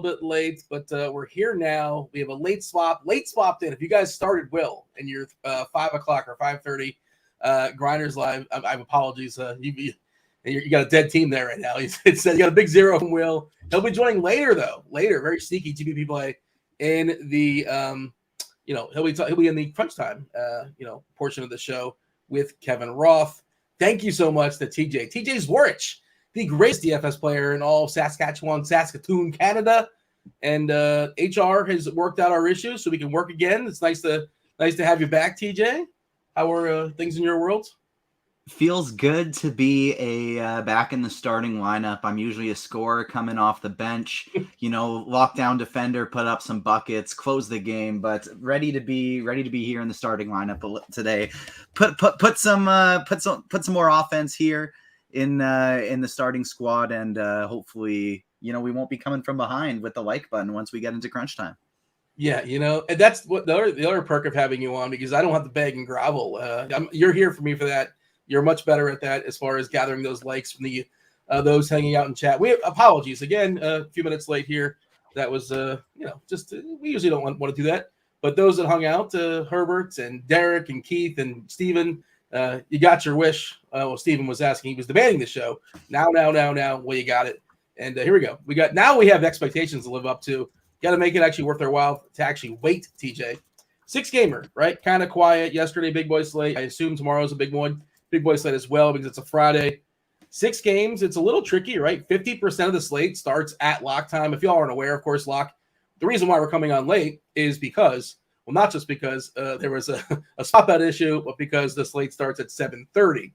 bit late, but we're here now. We have a late swapped in. If you guys started Will and you're 5 o'clock or 5:30, Grinders Live, I have apologies. You got a dead team there right now. You got a big 0 from Will. He'll be joining later, very sneaky GPP play in the he'll be in the crunch time portion of the show with Kevin Roth. Thank you so much to TJ Zwarich, the greatest DFS player in all Saskatchewan, Canada, and HR has worked out our issues so we can work again. It's nice to have you back, TJ. How are things in your world? Feels good to be back in the starting lineup. I'm usually a scorer coming off the bench, lockdown defender, put up some buckets, close the game, but ready to be here in the starting lineup today. Put some more offense here in the starting squad, and hopefully, we won't be coming from behind with the like button once we get into crunch time. Yeah, and that's what the other perk of having you on, because I don't have to beg and grovel. You're here for me for that. You're much better at that as far as gathering those likes from the those hanging out in chat. We have apologies again, a few minutes late here. That was we usually don't want to do that, but those that hung out, Herbert and Derek and Keith and Steven, you got your wish. Well, Steven was asking, he was demanding the show. Now, well, you got it, and here we go. We have expectations to live up to. Got to make it actually worth their while to actually wait. TJ, 6-gamer, right? Kind of quiet yesterday. Big boy slate. I assume tomorrow's a big one. Big boy slate as well, because it's a Friday. 6 games, it's a little tricky, right? 50% of the slate starts at lock time. If y'all aren't aware, of course, the reason why we're coming on late is because, well, not just because there was a swap out issue, but because the slate starts at 7:30.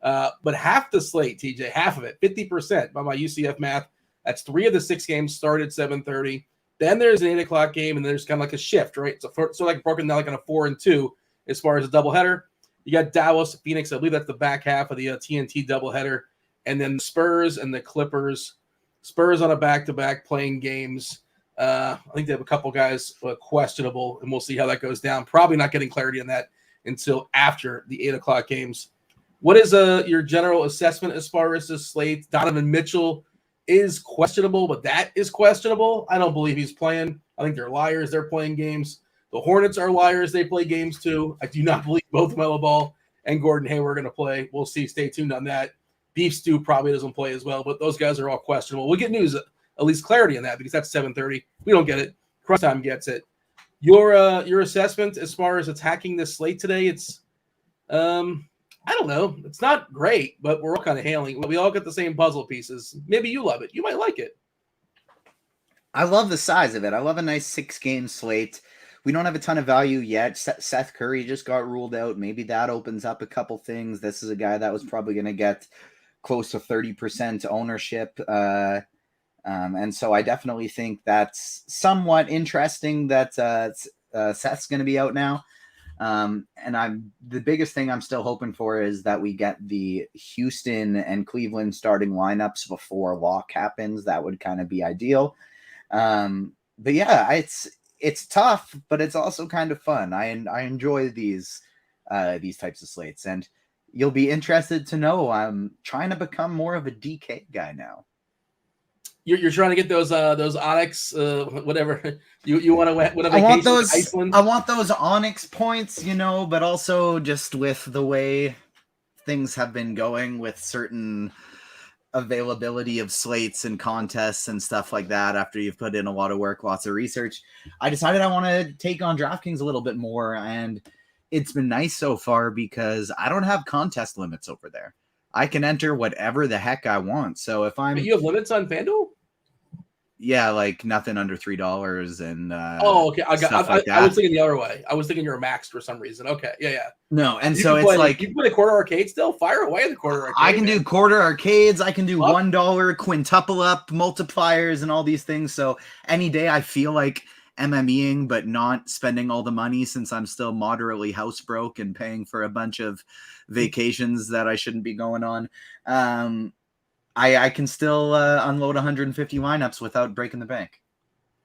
But half the slate, TJ, half of it, 50% by my UCF math, that's 3 of the 6 games start at 7:30. Then there's an 8 o'clock game, and there's kind of like a shift, right? So like broken down like on a 4 and 2 as far as a doubleheader. You got Dallas, Phoenix. I believe that's the back half of the TNT doubleheader. And then the Spurs and the Clippers. Spurs on a back-to-back playing games. I think they have a couple guys questionable, and we'll see how that goes down. Probably not getting clarity on that until after the 8 o'clock games. What is your general assessment as far as this slate? Donovan Mitchell is questionable, but that is questionable. I don't believe he's playing. I think they're liars. They're playing games. The Hornets are liars. They play games too. I do not believe both Melo Ball and Gordon Hayward are going to play. We'll see. Stay tuned on that. Beef Stew probably doesn't play as well, but those guys are all questionable. We'll get news, at least clarity on that, because that's 7:30. We don't get it. Crunch time gets it. Your assessment as far as attacking this slate today, it's I don't know. It's not great, but we're all kind of hailing. We all get the same puzzle pieces. Maybe you love it. You might like it. I love the size of it. I love a nice 6-game slate. We don't have a ton of value yet. Seth Curry just got ruled out. Maybe that opens up a couple things. This is a guy that was probably going to get close to 30% ownership. And so I definitely think that's somewhat interesting that Seth's going to be out now. And the biggest thing I'm still hoping for is that we get the Houston and Cleveland starting lineups before lock happens. That would kind of be ideal. But yeah, it's tough, but it's also kind of fun. I enjoy these types of slates, and you'll be interested to know I'm trying to become more of a DK guy now. You're trying to get those Onyx, whatever you want to whatever. I want those Onyx points, but also just with the way things have been going with certain availability of slates and contests and stuff like that. After you've put in a lot of work, lots of research, I decided I want to take on DraftKings a little bit more, and it's been nice so far because I don't have contest limits over there. I can enter whatever the heck I want. So if I'm... But you have limits on FanDuel? Yeah, like nothing under $3 and okay. I was thinking the other way. I was thinking you're maxed for some reason. Okay, yeah. No, and so it's like you can play a quarter arcade still. Fire away the quarter arcade. I can do quarter arcades. I can do $1 quintuple up multipliers and all these things. So any day I feel like MMEing, but not spending all the money since I'm still moderately house broke and paying for a bunch of vacations that I shouldn't be going on. I can still unload 150 lineups without breaking the bank.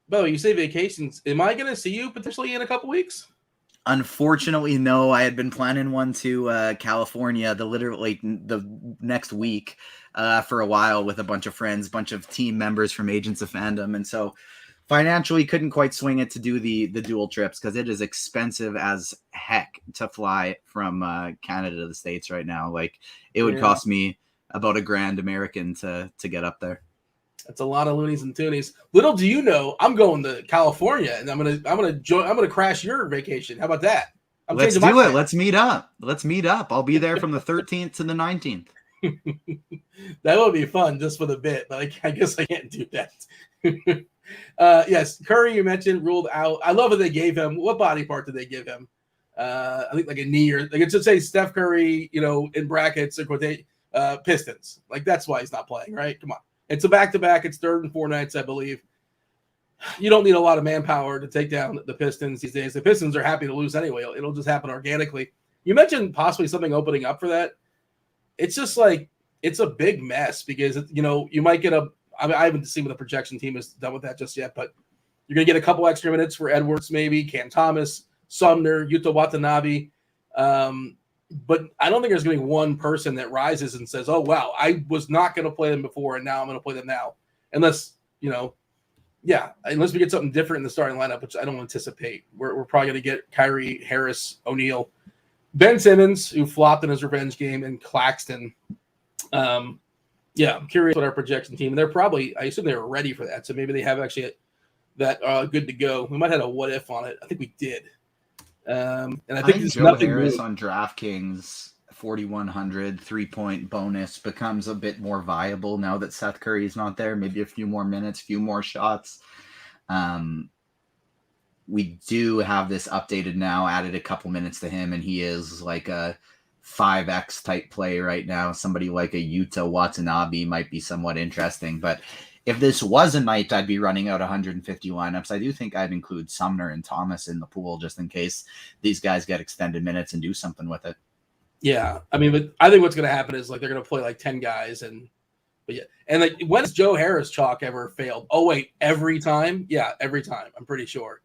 Bo, you say vacations. Am I going to see you potentially in a couple weeks? Unfortunately, no. I had been planning one to California the next week for a while with a bunch of friends, bunch of team members from Agents of Fandom. And so Financially, couldn't quite swing it to do the dual trips because it is expensive as heck to fly from Canada to the States right now. Like it would cost me about $1,000 American to get up there. That's a lot of loonies and toonies. Little do you know, I'm going to California and I'm gonna crash your vacation. How about that? Let's do it. Let's meet up. I'll be there from the 13th to the 19th. That would be fun just for the bit, but I guess I can't do that. Yes, Curry, you mentioned, ruled out. I love what they gave him. What body part did they give him? I think like a knee, or like it should say Steph Curry, in brackets or Pistons. Like that's why he's not playing, right? Come on. It's a back-to-back. It's 3rd and 4 nights, I believe. You don't need a lot of manpower to take down the Pistons these days. The Pistons are happy to lose anyway. It'll just happen organically. You mentioned possibly something opening up for that. It's just like it's a big mess because you might get I haven't seen what the projection team has done with that just yet, but you're going to get a couple extra minutes for Edwards, maybe Cam Thomas, Sumner, Yuta Watanabe. But I don't think there's going to be one person that rises and says, oh, wow, I was not going to play them before, and now I'm going to play them now. Unless we get something different in the starting lineup, which I don't anticipate. We're probably going to get Kyrie, Harris, O'Neal, Ben Simmons, who flopped in his revenge game, and Claxton. I'm curious what our projection team, and they're probably, I assume they were ready for that. So maybe they have actually that good to go. We might have a what if on it. I think we did. And I think Joe Harris really on DraftKings 4,100 3-point bonus becomes a bit more viable now that Seth Curry is not there. Maybe a few more minutes, few more shots. We do have this updated now, added a couple minutes to him, and he is like a 5x type play right now. Somebody like a Yuta Watanabe might be somewhat interesting, but if this was a night I'd be running out 150 lineups, I do think I'd include Sumner and Thomas in the pool just in case these guys get extended minutes and do something with it. Yeah, I mean, but I think what's going to happen is like they're going to play like 10 guys, and like when has Joe Harris chalk ever failed? Oh wait, every time? Yeah, every time. I'm pretty sure.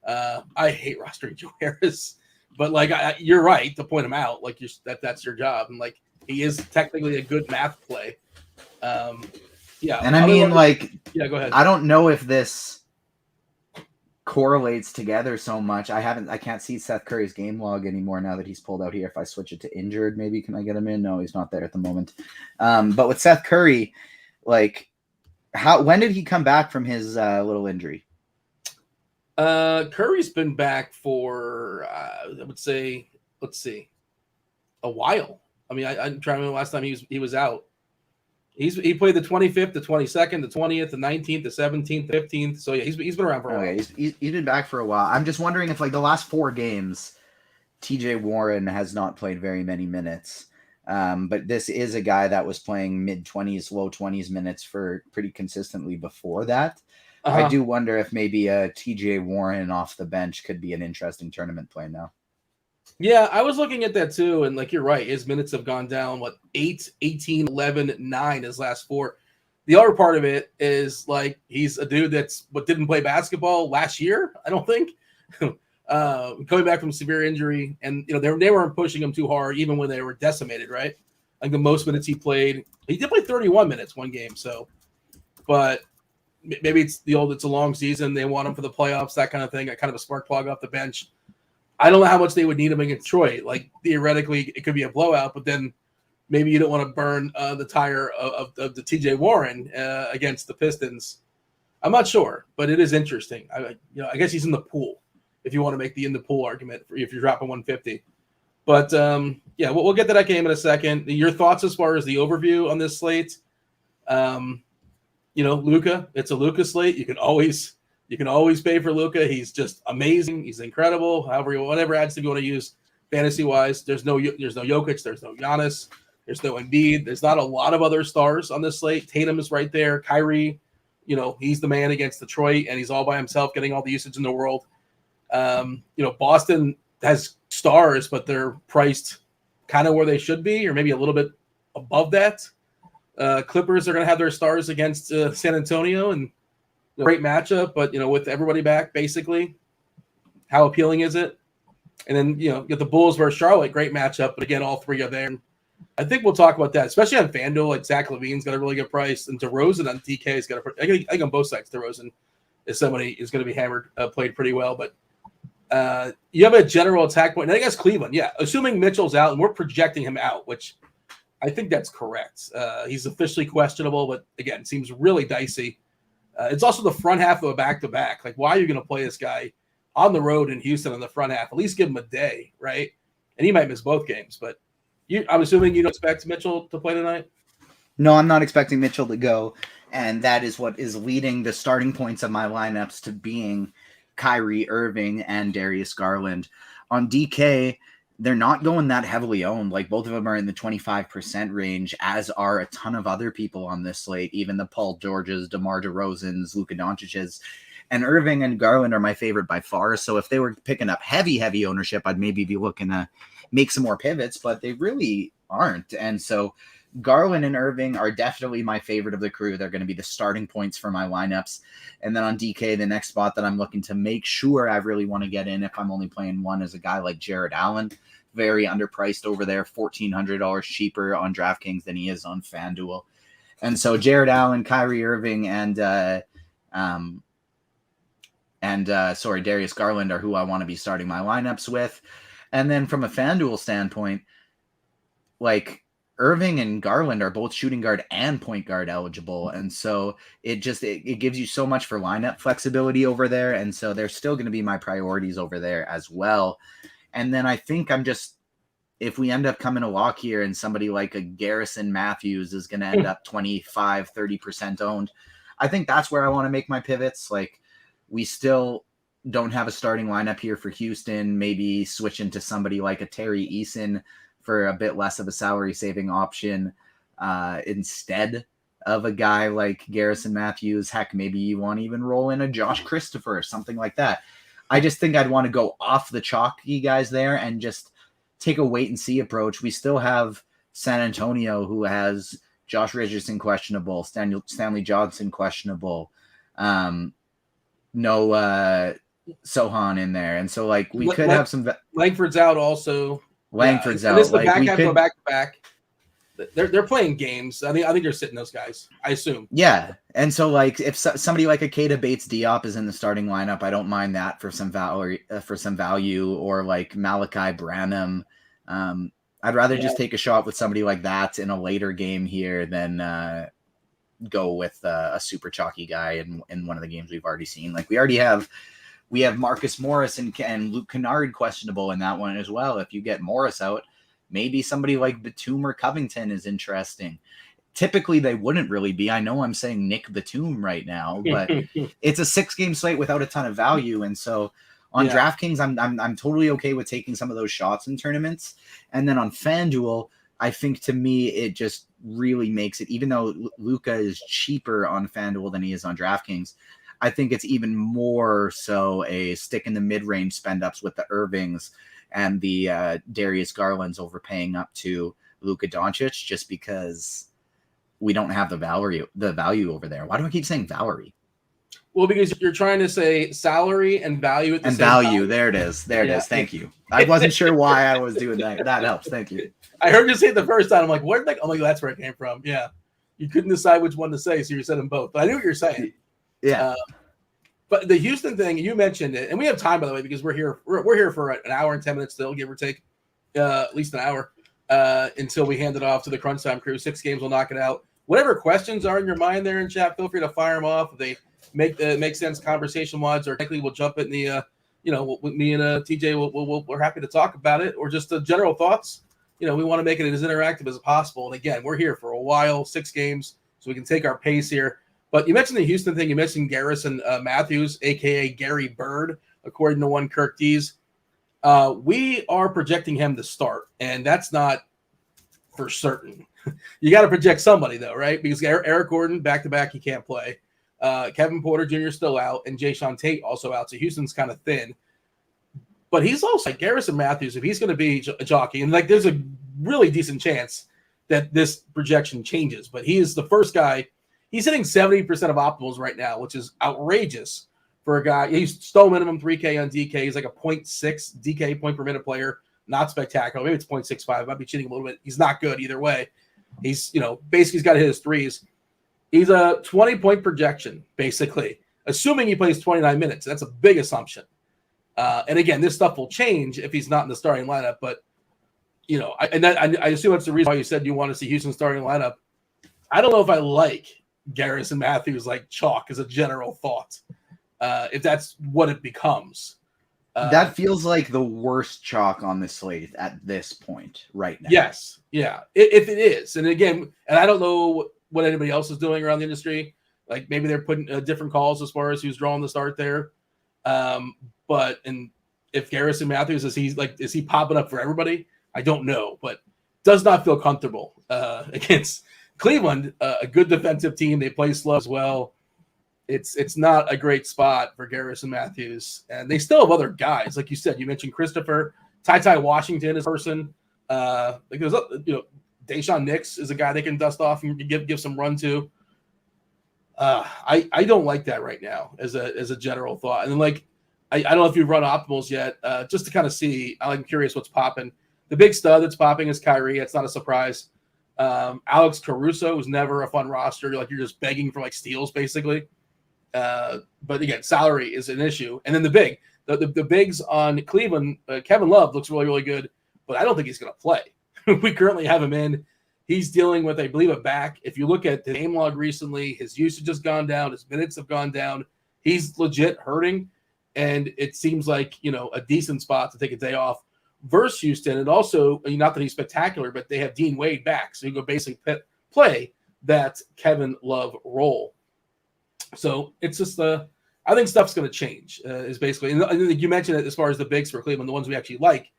I hate rostering Joe Harris, but like you're right to point him out. Like that's your job, and like he is technically a good math play. And I mean, go ahead. I don't know if this correlates together so much. I can't see Seth Curry's game log anymore now that he's pulled out here. If I switch it to injured, maybe can I get him in? No, he's not there at the moment. But with Seth Curry, when did he come back from his little injury? Curry's been back for I would say, let's see, a while. I mean, I'm trying to remember the last time he was out. He played the 25th, the 22nd, the 20th, the 19th, the 17th, 15th. So yeah, he's been around for a while. He's been back for a while. I'm just wondering if the last 4 games, TJ Warren has not played very many minutes. But this is a guy that was playing mid-20s, low 20s minutes for pretty consistently before that. Uh-huh. I do wonder if maybe a TJ Warren off the bench could be an interesting tournament play now. Yeah, I was looking at that too, and you're right, his minutes have gone down, 8, 18, 11, 9 his last 4. The other part of it is he's a dude didn't play basketball last year, I don't think. Coming back from severe injury, and they weren't pushing him too hard even when they were decimated, right? Like the most minutes he played, he did play 31 minutes one game, but maybe it's a long season, they want him for the playoffs, that kind of thing, kind of a spark plug off the bench. I don't know how much they would need him against Detroit. Theoretically, it could be a blowout, but then maybe you don't want to burn the tire of the TJ Warren against the Pistons. I'm not sure, but it is interesting. I guess he's in the pool if you want to make the in the pool argument if you're dropping 150. But we'll get to that game in a second. Your thoughts as far as the overview on this slate? Luka. It's a Luka slate. You can always pay for Luka. He's just amazing. He's incredible. Whatever adjective you want to use, fantasy wise. There's no Jokic. There's no Giannis. There's no Embiid. There's not a lot of other stars on this slate. Tatum is right there. Kyrie, he's the man against Detroit, and he's all by himself, getting all the usage in the world. Boston has stars, but they're priced kind of where they should be, or maybe a little bit above that. Clippers are going to have their stars against San Antonio, and great matchup, but with everybody back, basically, how appealing is it? And then get the Bulls versus Charlotte, great matchup, but again, all 3 are there. I think we'll talk about that, especially on FanDuel. Zach LaVine's got a really good price, and DeRozan on DK has got I think on both sides. DeRozan if somebody is going to be hammered, played pretty well. But you have a general attack point. And I guess Cleveland, yeah, assuming Mitchell's out, and we're projecting him out, which I think that's correct. He's officially questionable, but again, seems really dicey. It's also the front half of a back-to-back. Like, why are you going to play this guy on the road in Houston in the front half? At least give him a day, right? And he might miss both games. But I'm assuming you don't expect Mitchell to play tonight? No, I'm not expecting Mitchell to go. And that is what is leading the starting points of my lineups to being Kyrie Irving and Darius Garland. On DK, they're not going that heavily owned. Like, both of them are in the 25% range, as are a ton of other people on this slate, even the Paul Georges, DeMar DeRozans, Luka Doncic's. And Irving and Garland are my favorite by far. So if they were picking up heavy ownership, I'd maybe be looking to make some more pivots, but they really aren't. And so Garland and Irving are definitely my favorite of the crew. They're going to be the starting points for my lineups. And then on DK, the next spot that I'm looking to make sure I really want to get in if I'm only playing one is a guy like Jared Allen. Very underpriced over there, $1,400 cheaper on DraftKings than he is on Fanduel. And so Jared Allen, Kyrie Irving, and Darius Garland are who I want to be starting my lineups with. And then from a Fanduel standpoint, like, Irving and Garland are both shooting guard and point guard eligible. And so it gives you so much for lineup flexibility over there. And so they're still going to be my priorities over there as well. And then I think if we end up coming a lock here and somebody like a Garrison Matthews is going to end up 25, 30% owned, I think that's where I want to make my pivots. Like, we still don't have a starting lineup here for Houston, maybe switch into somebody like a Terry Eason for a bit less of a salary saving option instead of a guy like Garrison Matthews. Heck, maybe you want to even roll in a Josh Christopher or something like that. I just think I'd want to go off the chalky guys there and just take a wait and see approach. We still have San Antonio, who has Josh Richardson questionable, Stanley Johnson questionable, no Sohan in there. And so, like, we could have some... Langford's out also. Langford's out. And this is the back half of a back-to-back. They're playing games. I think they're sitting those guys, I assume. Yeah. And so, like, if somebody like a Keita Bates-Diop is in the starting lineup, I don't mind that for some value, or like Malachi Branham. I'd rather just take a shot with somebody like that in a later game here than go with a super chalky guy in one of the games we've already seen. Like, we have Marcus Morris and Luke Kennard questionable in that one as well. If you get Morris out, maybe somebody like Batum or Covington is interesting. Typically, they wouldn't really be. I know I'm saying Nick Batum right now, but it's a 6-game slate without a ton of value. And so on DraftKings, I'm totally okay with taking some of those shots in tournaments. And then on FanDuel, I think, to me, it just really makes it, even though Luka is cheaper on FanDuel than he is on DraftKings, I think it's even more so a stick in the mid-range spend-ups with the Irvings and the Darius Garlands overpaying up to Luka Doncic, just because we don't have the value over there. Why do I keep saying Valerie? Well, because you're trying to say salary and value at the same value. time. There it is. There it is. Thank you. I wasn't sure why I was doing that. That helps. Thank you. I heard you say it the first time. I'm like, where? I'm like, that's where it came from. Yeah, you couldn't decide which one to say, so you said them both. But I knew what you're saying. Yeah. But the Houston thing, you mentioned it, and we have time, by the way, because we're here for an hour and 10 minutes still, give or take, at least an hour, until we hand it off to the Crunch Time crew. 6 games will knock it out. Whatever questions are in your mind there in chat, feel free to fire them off. If they make sense conversation-wise, or technically we'll jump in the, with me and TJ, we're happy to talk about it, or just general thoughts. We want to make it as interactive as possible. And again, we're here for a while, 6 games, so we can take our pace here. But you mentioned the Houston thing. You mentioned Garrison Matthews, a.k.a. Gary Bird, according to one Kirk Dees. We are projecting him to start, and that's not for certain. You got to project somebody, though, right? Because Eric Gordon, back-to-back, he can't play. Kevin Porter Jr. still out, and Jayshawn Tate also out, so Houston's kind of thin. But he's also like Garrison Matthews, if he's going to be a jockey, and like there's a really decent chance that this projection changes. But he is the first guy. He's hitting 70% of optimals right now, which is outrageous for a guy. He's still minimum 3K on DK. He's like a 0.6 DK point per minute player. Not spectacular. Maybe it's 0.65. I might be cheating a little bit. He's not good either way. He's, basically he's got to hit his threes. He's a 20-point projection, basically. assuming he plays 29 minutes. That's a big assumption. And again, this stuff will change if he's not in the starting lineup. But, I assume that's the reason why you said you want to see Houston starting lineup. I don't know if I like Garrison Matthews like chalk as a general thought, if that's what it becomes. That feels like the worst chalk on the slate at this point right now. Yes. Yeah. If it is. And again, and I don't know what anybody else is doing around the industry. Like maybe they're putting different calls as far as who's drawing the start there. But if Garrison Matthews, is he popping up for everybody? I don't know, but does not feel comfortable against Cleveland, a good defensive team. They play slow as well. It's not a great spot for Garrison Matthews, and they still have other guys, like you said. You mentioned Christopher Ty Washington is a person. There's Deshaun Nix is a guy they can dust off and give some run to. I don't like that right now as a general thought. And then I don't know if you've run optimals yet, just to kind of see. I'm curious what's popping. The big stud that's popping is Kyrie. It's not a surprise. Alex Caruso was never a fun roster. You're just begging for steals basically. But again, salary is an issue. And then the bigs on Cleveland, Kevin Love looks really, really good, but I don't think he's going to play. We currently have him in. He's dealing with, I believe, a back. If you look at the game log recently, his usage has gone down. His minutes have gone down. He's legit hurting. And it seems like, a decent spot to take a day off versus Houston. And also, not that he's spectacular, but they have Dean Wade back. So you go basically play that Kevin Love role. So it's just I think stuff's going to change is basically, and you mentioned it as far as the bigs for Cleveland, the ones we actually like.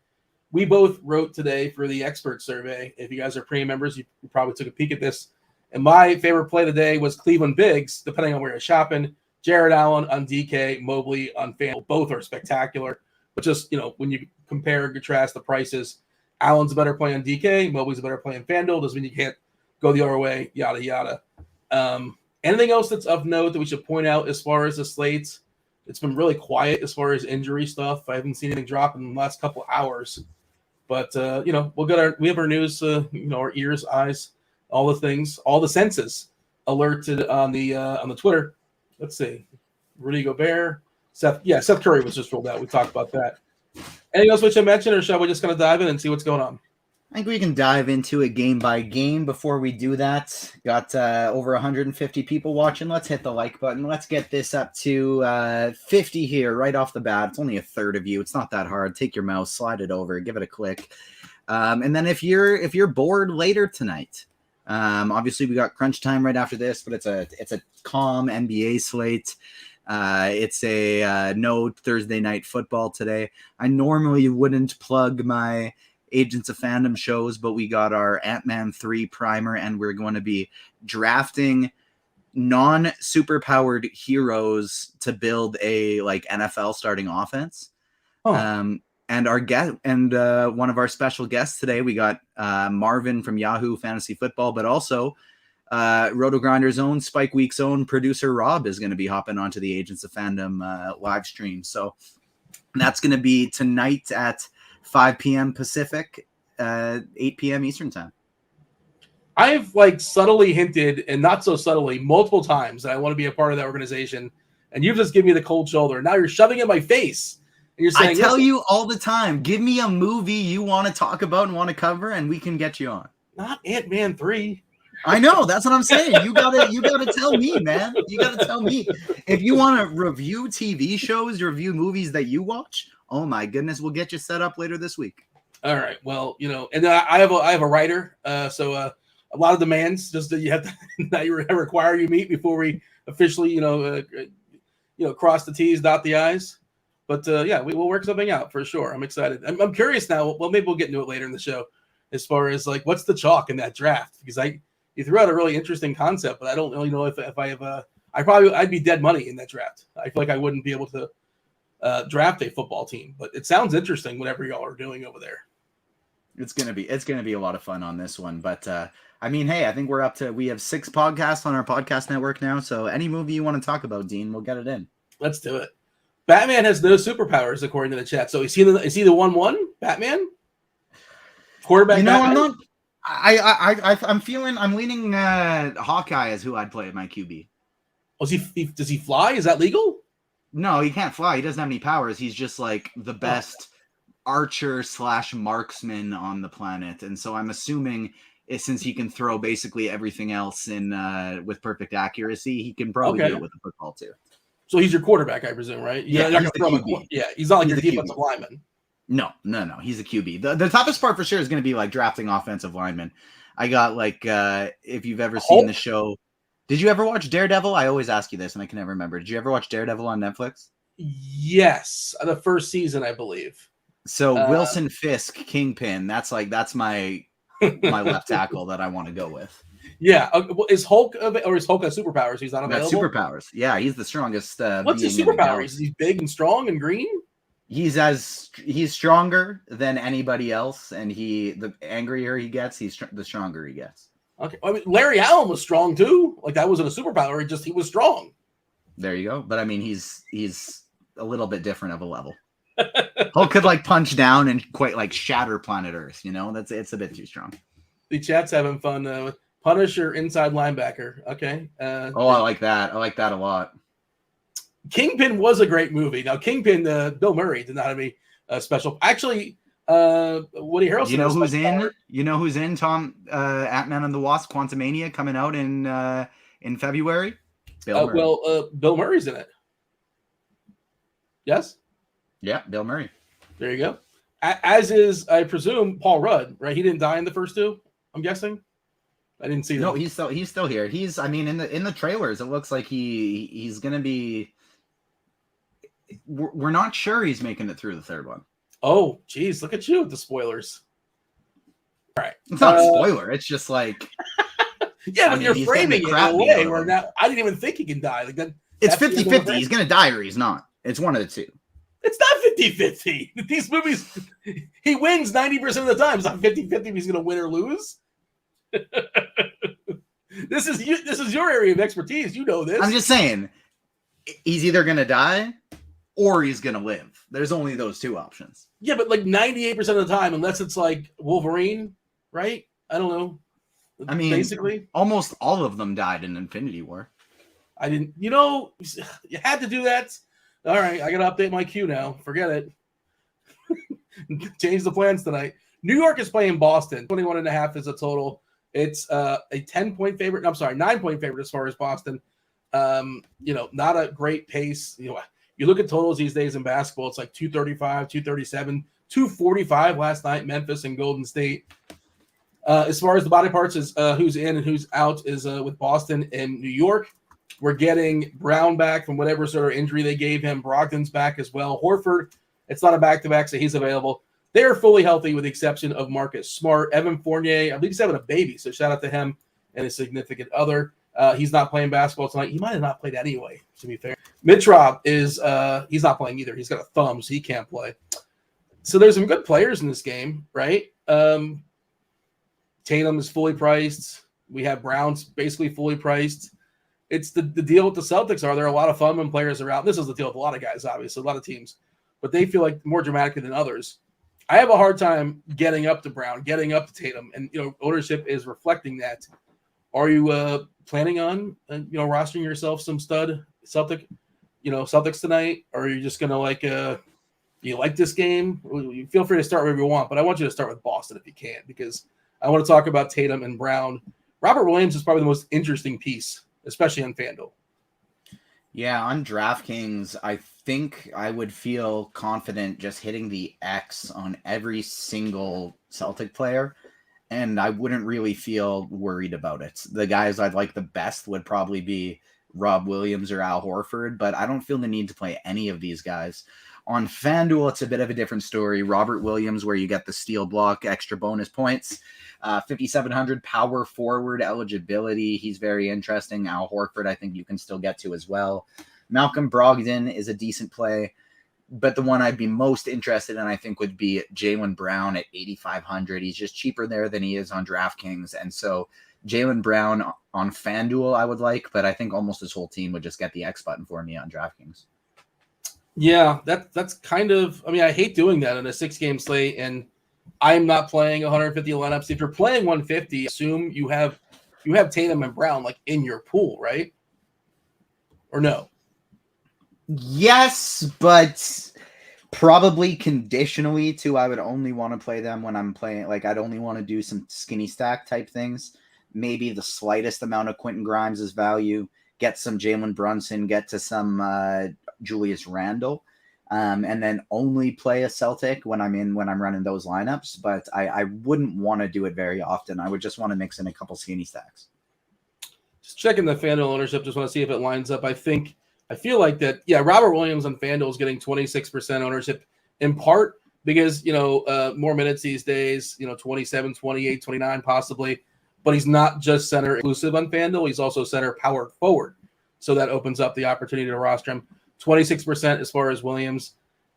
We both wrote today for the expert survey. If you guys are premium members, you probably took a peek at this. And my favorite play today was Cleveland bigs, depending on where you're shopping. Jared Allen on DK, Mobley on Fanduel. Both are spectacular. But just, when you compare and contrast the prices, Allen's a better play on DK, Mobley's a better play on Fanduel. Doesn't mean you can't go the other way, yada, yada. Anything else that's of note that we should point out as far as the slates? It's been really quiet as far as injury stuff. I haven't seen anything drop in the last couple of hours. But, we have our news, our ears, eyes, all the things, all the senses alerted on the Twitter. Let's see. Rudy Gobert. Seth Curry was just rolled out. We talked about that. Anything else we should mention, or shall we just kind of dive in and see what's going on? I think we can dive into it game by game. Before we do that, got over 150 people watching. Let's hit the like button. Let's get this up to 50 here right off the bat. It's only a third of you. It's not that hard. Take your mouse, slide it over, give it a click. And then if you're bored later tonight, obviously we got crunch time right after this, but it's a calm NBA slate. It's a no Thursday night football today. I normally wouldn't plug my Agents of Fandom shows, but we got our Ant-Man 3 primer, and we're going to be drafting non-superpowered heroes to build a NFL starting offense. And our guest and one of our special guests today, we got Marvin from Yahoo Fantasy Football, but also RotoGrinders' own Spike Week's own producer Rob is going to be hopping onto the Agents of Fandom live stream. So that's going to be tonight at 5 p.m. Pacific, 8 p.m. Eastern time. I've subtly hinted, and not so subtly, multiple times that I want to be a part of that organization, and you've just given me the cold shoulder. Now you're shoving it in my face, and you're saying, I tell you all the time, give me a movie you want to talk about and want to cover, and we can get you on. Not Ant-Man 3. I know, that's what I'm saying. You gotta tell me, man. You gotta tell me. If you want to review TV shows, review movies that you watch, oh my goodness, we'll get you set up later this week. All right. Well, and I have a writer, so a lot of demands just that you have to that require you meet before we officially, cross the T's, dot the I's. But we'll work something out for sure. I'm excited. I'm curious now. Well, maybe we'll get into it later in the show, as far as what's the chalk in that draft, because you threw out a really interesting concept, but I don't really know if I have I'd be dead money in that draft. I feel like I wouldn't be able to draft a football team, but it sounds interesting whatever y'all are doing over there. It's gonna be a lot of fun on this one. But hey, I think we have 6 podcasts on our podcast network now, so any movie you want to talk about, Dean, we'll get it in. Let's do it. Batman has no superpowers according to the chat, so is he the 1-1 Batman quarterback? Batman? I'm leaning Hawkeye as who I'd play at my QB. Does he fly? Is that legal? No, he can't fly. He doesn't have any powers. He's just like the best archer / marksman on the planet. And so I'm assuming since he can throw basically everything else in with perfect accuracy, he can probably do it with a football too. So he's your quarterback, I presume, right? Yeah, he's the QB. Yeah, he's not like your defensive lineman. No. He's a QB. The toughest part for sure is going to be like drafting offensive linemen. I got like if you've ever seen the show. Did you ever watch Daredevil? I always ask you this, and I can never remember. Did you ever watch Daredevil on Netflix? Yes, the first season, I believe. So Wilson Fisk, Kingpin. That's my left tackle that I want to go with. Yeah, is Hulk a superpowers? He's not available. Superpowers. Yeah, he's the strongest. What's his superpowers? Is he big and strong and green? He's stronger than anybody else, and the angrier he gets, the stronger he gets. Okay, I mean, Larry Allen was strong too. Like that wasn't a superpower; he was strong. There you go. But I mean, he's a little bit different of a level. Hulk could like punch down and quite like shatter planet Earth. It's a bit too strong. The chat's having fun. Punisher inside linebacker. Okay. I like that. I like that a lot. Kingpin was a great movie. Now, Kingpin, Bill Murray did not have any special. Actually, Woody Harrelson. You know who's in? You know who's in? Tom Ant-Man and the Wasp: Quantumania coming out in February. Bill Murray. Bill Murray's in it. Yes. Yeah, Bill Murray. There you go. As is, I presume, Paul Rudd. Right? He didn't die in the first two. I'm guessing. I didn't see that. No, he's still here. In the trailers, it looks like he's gonna be. We're not sure he's making it through the third one. Oh, geez, look at you with the spoilers. All right. It's not a spoiler. It's just like. Yeah, but you're framing it in a way where now I didn't even think he can die. Like that. It's 50-50. He's gonna die or he's not. It's one of the two. It's not 50-50. These movies, he wins 90% of the time. It's not 50-50 if he's gonna win or lose. This is your area of expertise. You know this. I'm just saying, he's either gonna die or he's gonna live. There's only those two options. Yeah, but like 98% of the time, unless it's like Wolverine, right? I don't know. I mean, basically, almost all of them died in Infinity War. I didn't. You had to do that. All right, I gotta update my queue now. Forget it. Change the plans tonight. New York is playing Boston. 21.5 is a total. It's a 10-point favorite. I'm sorry, 9-point favorite as far as Boston. Not a great pace. You look at totals these days in basketball, it's like 235, 237, 245 last night, Memphis and Golden State. As far as the body parts is who's in and who's out is with Boston and New York. We're getting Brown back from whatever sort of injury they gave him. Brogdon's back as well. Horford, it's not a back-to-back, so he's available. They're fully healthy with the exception of Marcus Smart. Evan Fournier, I believe he's having a baby, so shout out to him and his significant other. He's not playing basketball tonight. He might have not played anyway, to be fair. Mitrov is he's not playing either. He's got a thumb, so he can't play. So there's some good players in this game, right? Tatum is fully priced. We have Brown's basically fully priced. It's the deal with the Celtics are there are a lot of fun when players are out. This is the deal with a lot of guys, obviously, a lot of teams. But they feel like more dramatically than others. I have a hard time getting up to Brown, getting up to Tatum, and ownership is reflecting that. Are you planning on rostering yourself some stud Celtics tonight, or are you just gonna do you like this game? You feel free to start wherever you want, but I want you to start with Boston if you can, because I want to talk about Tatum and Brown. Robert Williams is probably the most interesting piece, especially on FanDuel. Yeah, on DraftKings, I think I would feel confident just hitting the X on every single Celtic player, and I wouldn't really feel worried about it. The guys I'd like the best would probably be Rob Williams or Al Horford, but I don't feel the need to play any of these guys. On FanDuel, it's a bit of a different story. Robert Williams, where you get the steal block, extra bonus points. 5,700 power forward eligibility. He's very interesting. Al Horford, I think you can still get to as well. Malcolm Brogdon is a decent play, but the one I'd be most interested in, I think, would be Jaylen Brown at 8,500. He's just cheaper there than he is on DraftKings. And so Jaylen Brown on FanDuel I would like, but I think almost his whole team would just get the X button for me on DraftKings. Yeah, that's kind of, I hate doing that in a 6-game slate, and I'm not playing 150 lineups. If you're playing 150, assume you have Tatum and Brown in your pool, right? or no? Yes, but probably conditionally too. I would only want to play them when I'm playing. Like I'd only want to do some skinny stack type things. Maybe the slightest amount of Quentin Grimes' value. Get some Jalen Brunson. Get to some Julius Randle. And then only play a Celtic when I'm running those lineups. But I wouldn't want to do it very often. I would just want to mix in a couple skinny stacks. Just checking the FanDuel ownership. Just want to see if it lines up. I feel like that. Yeah, Robert Williams on FanDuel is getting 26% ownership in part because, more minutes these days, 27, 28, 29 possibly. But he's not just center exclusive on FanDuel. He's also center powered forward. So that opens up the opportunity to roster him. 26% as far as Williams.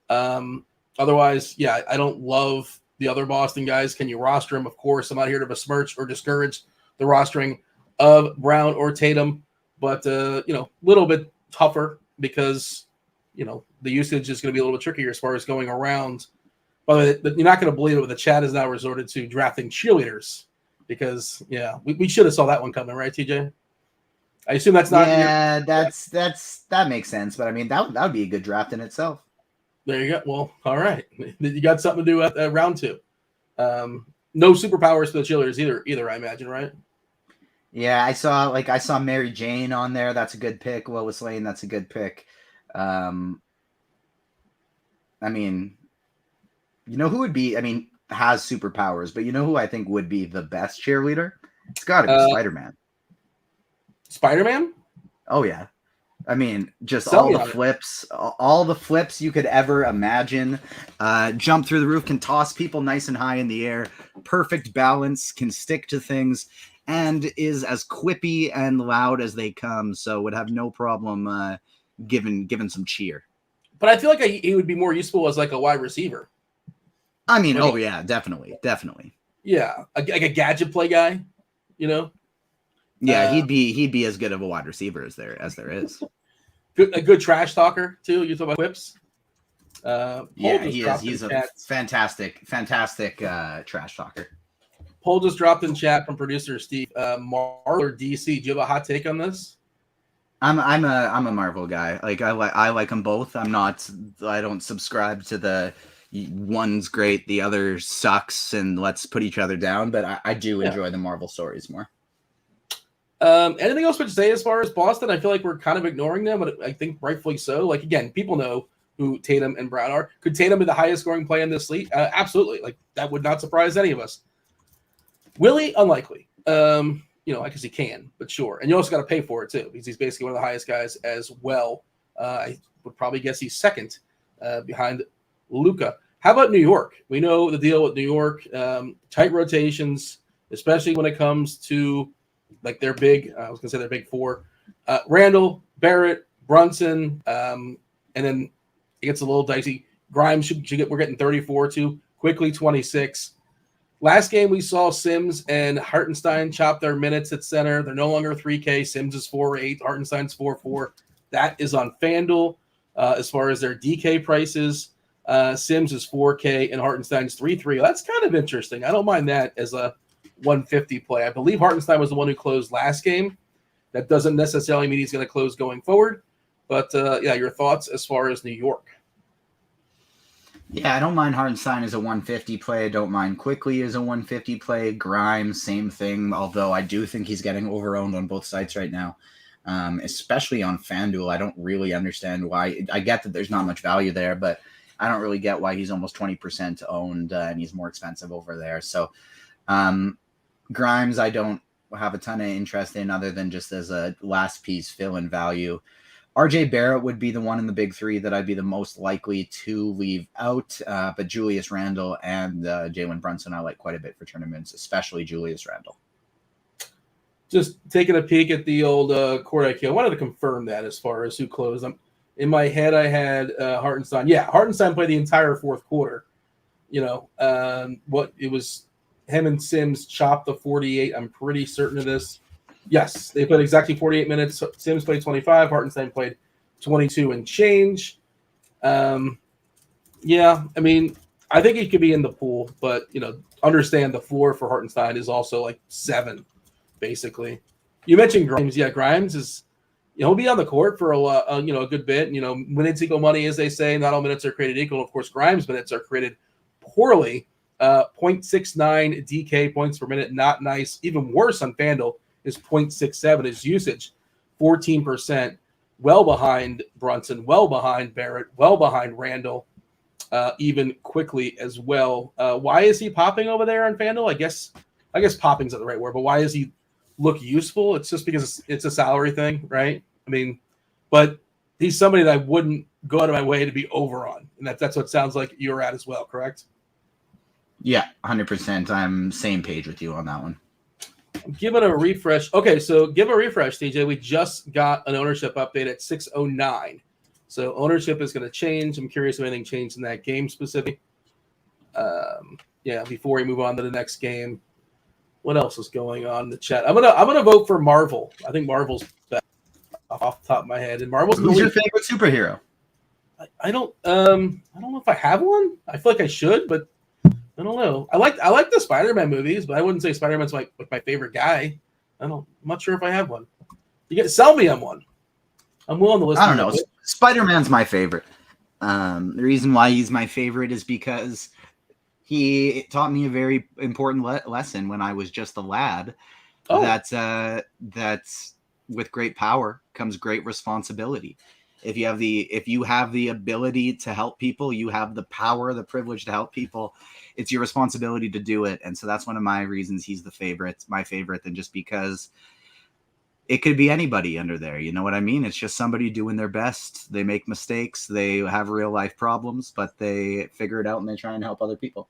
Otherwise, yeah, I don't love the other Boston guys. Can you roster them? Of course, I'm not here to besmirch or discourage the rostering of Brown or Tatum, but little bit tougher because the usage is going to be a little bit trickier as far as going around. But you're not going to believe it, but the chat has now resorted to drafting cheerleaders because we should have saw that one coming, right, TJ? I assume that's not. Yeah, that makes sense. But I mean, that would be a good draft in itself. There you go. Well, all right, you got something to do at round 2. No superpowers for the cheerleaders either. I imagine, right? Yeah, I saw Mary Jane on there. That's a good pick. Lois Lane, that's a good pick. I mean, who would be? I mean, has superpowers, but who I think would be the best cheerleader? It's got to be Spider-Man. Spider-Man? Oh yeah. I mean, just all the flips you could ever imagine. Jump through the roof, can toss people nice and high in the air. Perfect balance, can stick to things, and is as quippy and loud as they come. So would have no problem giving some cheer. But I feel like he would be more useful as like a wide receiver. I mean, oh yeah, definitely. Yeah, like a gadget play guy, Yeah, he'd be as good of a wide receiver as there is. A good trash talker too. You talk about whips. Yeah, he is. He's a fantastic trash talker. Poll just dropped in chat from producer Steve. Marvel or DC? Do you have a hot take on this? I'm a Marvel guy. Like I like them both. I don't subscribe to the one's great, the other sucks, and let's put each other down. But I do enjoy the Marvel stories more. Anything else to say as far as Boston? I feel like we're kind of ignoring them, but I think rightfully so. Like again, people know who Tatum and Brown are. Could Tatum be the highest scoring play in this league? Absolutely. Like that would not surprise any of us. Willie, unlikely. I guess he can, but sure. And you also got to pay for it too, because he's basically one of the highest guys as well. I would probably guess he's second behind Luka. How about New York? We know the deal with New York. Tight rotations, especially when it comes to like their big. I was gonna say their big 4: Randall, Barrett, Brunson, and then it gets a little dicey. Grimes should get. We're getting 34 too. Quickly 26. Last game, we saw Sims and Hartenstein chop their minutes at center. They're no longer 3K. Sims is 4.8. Hartenstein's 4.4. That is on FanDuel. As far as their DK prices, Sims is 4K and Hartenstein's 3.3. That's kind of interesting. I don't mind that as a 150 play. I believe Hartenstein was the one who closed last game. That doesn't necessarily mean he's going to close going forward. But, your thoughts as far as New York? Yeah, I don't mind Hartenstein as a 150 play. I don't mind Quickly as a 150 play. Grimes, same thing, although I do think he's getting overowned on both sites right now, especially on FanDuel. I don't really understand why. I get that there's not much value there, but I don't really get why he's almost 20% owned and he's more expensive over there. So Grimes, I don't have a ton of interest in other than just as a last piece fill-in value. RJ Barrett would be the one in the big 3 that I'd be the most likely to leave out. But Julius Randle and Jalen Brunson I like quite a bit for tournaments, especially Julius Randle. Just taking a peek at the old court IQ. I wanted to confirm that as far as who closed. In my head, I had Hartenstein. Yeah, Hartenstein played the entire fourth quarter. What it was him and Sims chopped the 48. I'm pretty certain of this. Yes, they played exactly 48 minutes. Sims played 25. Hartenstein played 22 and change. I mean, I think he could be in the pool, but, understand the floor for Hartenstein is also like 7, basically. You mentioned Grimes. Yeah, Grimes is, he'll be on the court for a good bit. Minutes equal money, as they say. Not all minutes are created equal. Of course, Grimes minutes are created poorly. 0.69 DK points per minute, not nice. Even worse on Fanduel is 0.67 his usage, 14%, well behind Brunson, well behind Barrett, well behind Randall, even quickly as well. Why is he popping over there on Fanduel? I guess popping's not the right word, but why does he look useful? It's just because it's a salary thing, right? I mean, but he's somebody that I wouldn't go out of my way to be over on, and that's what it sounds like you're at as well, correct? Yeah, 100%. I'm same page with you on that one. Give it a refresh. Okay, so give a refresh, DJ. We just got an ownership update at 6:09. So ownership is going to change. I'm curious if anything changed in that game specifically. Before we move on to the next game, what else is going on in the chat? I'm gonna vote for Marvel. I think Marvel's best off the top of my head. And Marvel's who's your favorite superhero? I don't know if I have one. I feel like I should, but I don't know. I like the Spider-Man movies, but I wouldn't say Spider-Man's my favorite guy. I'm not sure if I have one. You get to sell me on one. I'm willing to listen. I don't know. Spider-Man's my favorite. The reason why he's my favorite is because he taught me a very important lesson when I was just a lad. Oh. That's with great power comes great responsibility. If you have the ability to help people, you have the power, the privilege to help people. It's your responsibility to do it. And so that's one of my reasons he's my favorite, and just because it could be anybody under there. You know what I mean? It's just somebody doing their best. They make mistakes. They have real life problems, but they figure it out and they try and help other people.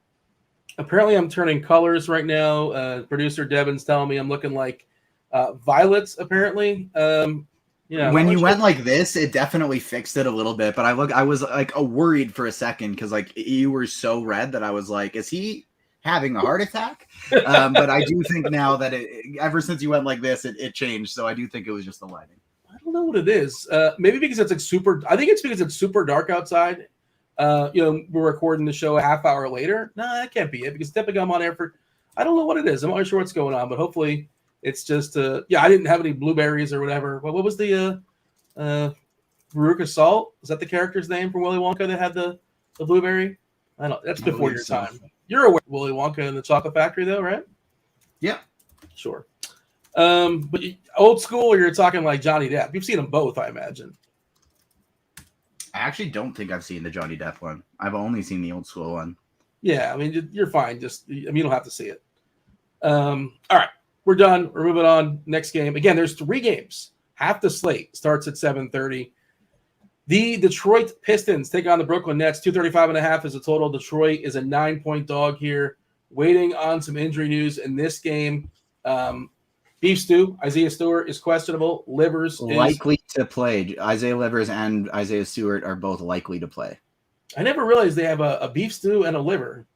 Apparently I'm turning colors right now. Producer Devin's telling me I'm looking like violets, apparently. When you went like this, it definitely fixed it a little bit. But I was like worried for a second because like you were so red that I was like, is he having a heart attack? But I do think now that ever since you went like this, it changed. So I do think it was just the lighting. I don't know what it is. Maybe because it's like super. I think it's because it's super dark outside. We're recording the show a half hour later. No, that can't be it because typically I'm on air for. I don't know what it is. I'm not sure what's going on, but hopefully. It's just, I didn't have any blueberries or whatever. What was the Veruca Salt? Is that the character's name from Willy Wonka that had the blueberry? I don't know. That's before your time. You're aware of Willy Wonka and the Chocolate Factory, though, right? Yeah. Sure. But old school, or you're talking like Johnny Depp? You've seen them both, I imagine. I actually don't think I've seen the Johnny Depp one. I've only seen the old school one. Yeah, I mean, you're fine. You don't have to see it. All right. We're done. We're moving on. Next game. Again, there's 3 games. Half the slate starts at 7:30. The Detroit Pistons take on the Brooklyn Nets. 235.5 is the total. Detroit is a 9-point dog here. Waiting on some injury news in this game. Beef Stew, Isaiah Stewart is questionable. Livers likely to play. Isaiah Livers and Isaiah Stewart are both likely to play. I never realized they have a beef stew and a liver.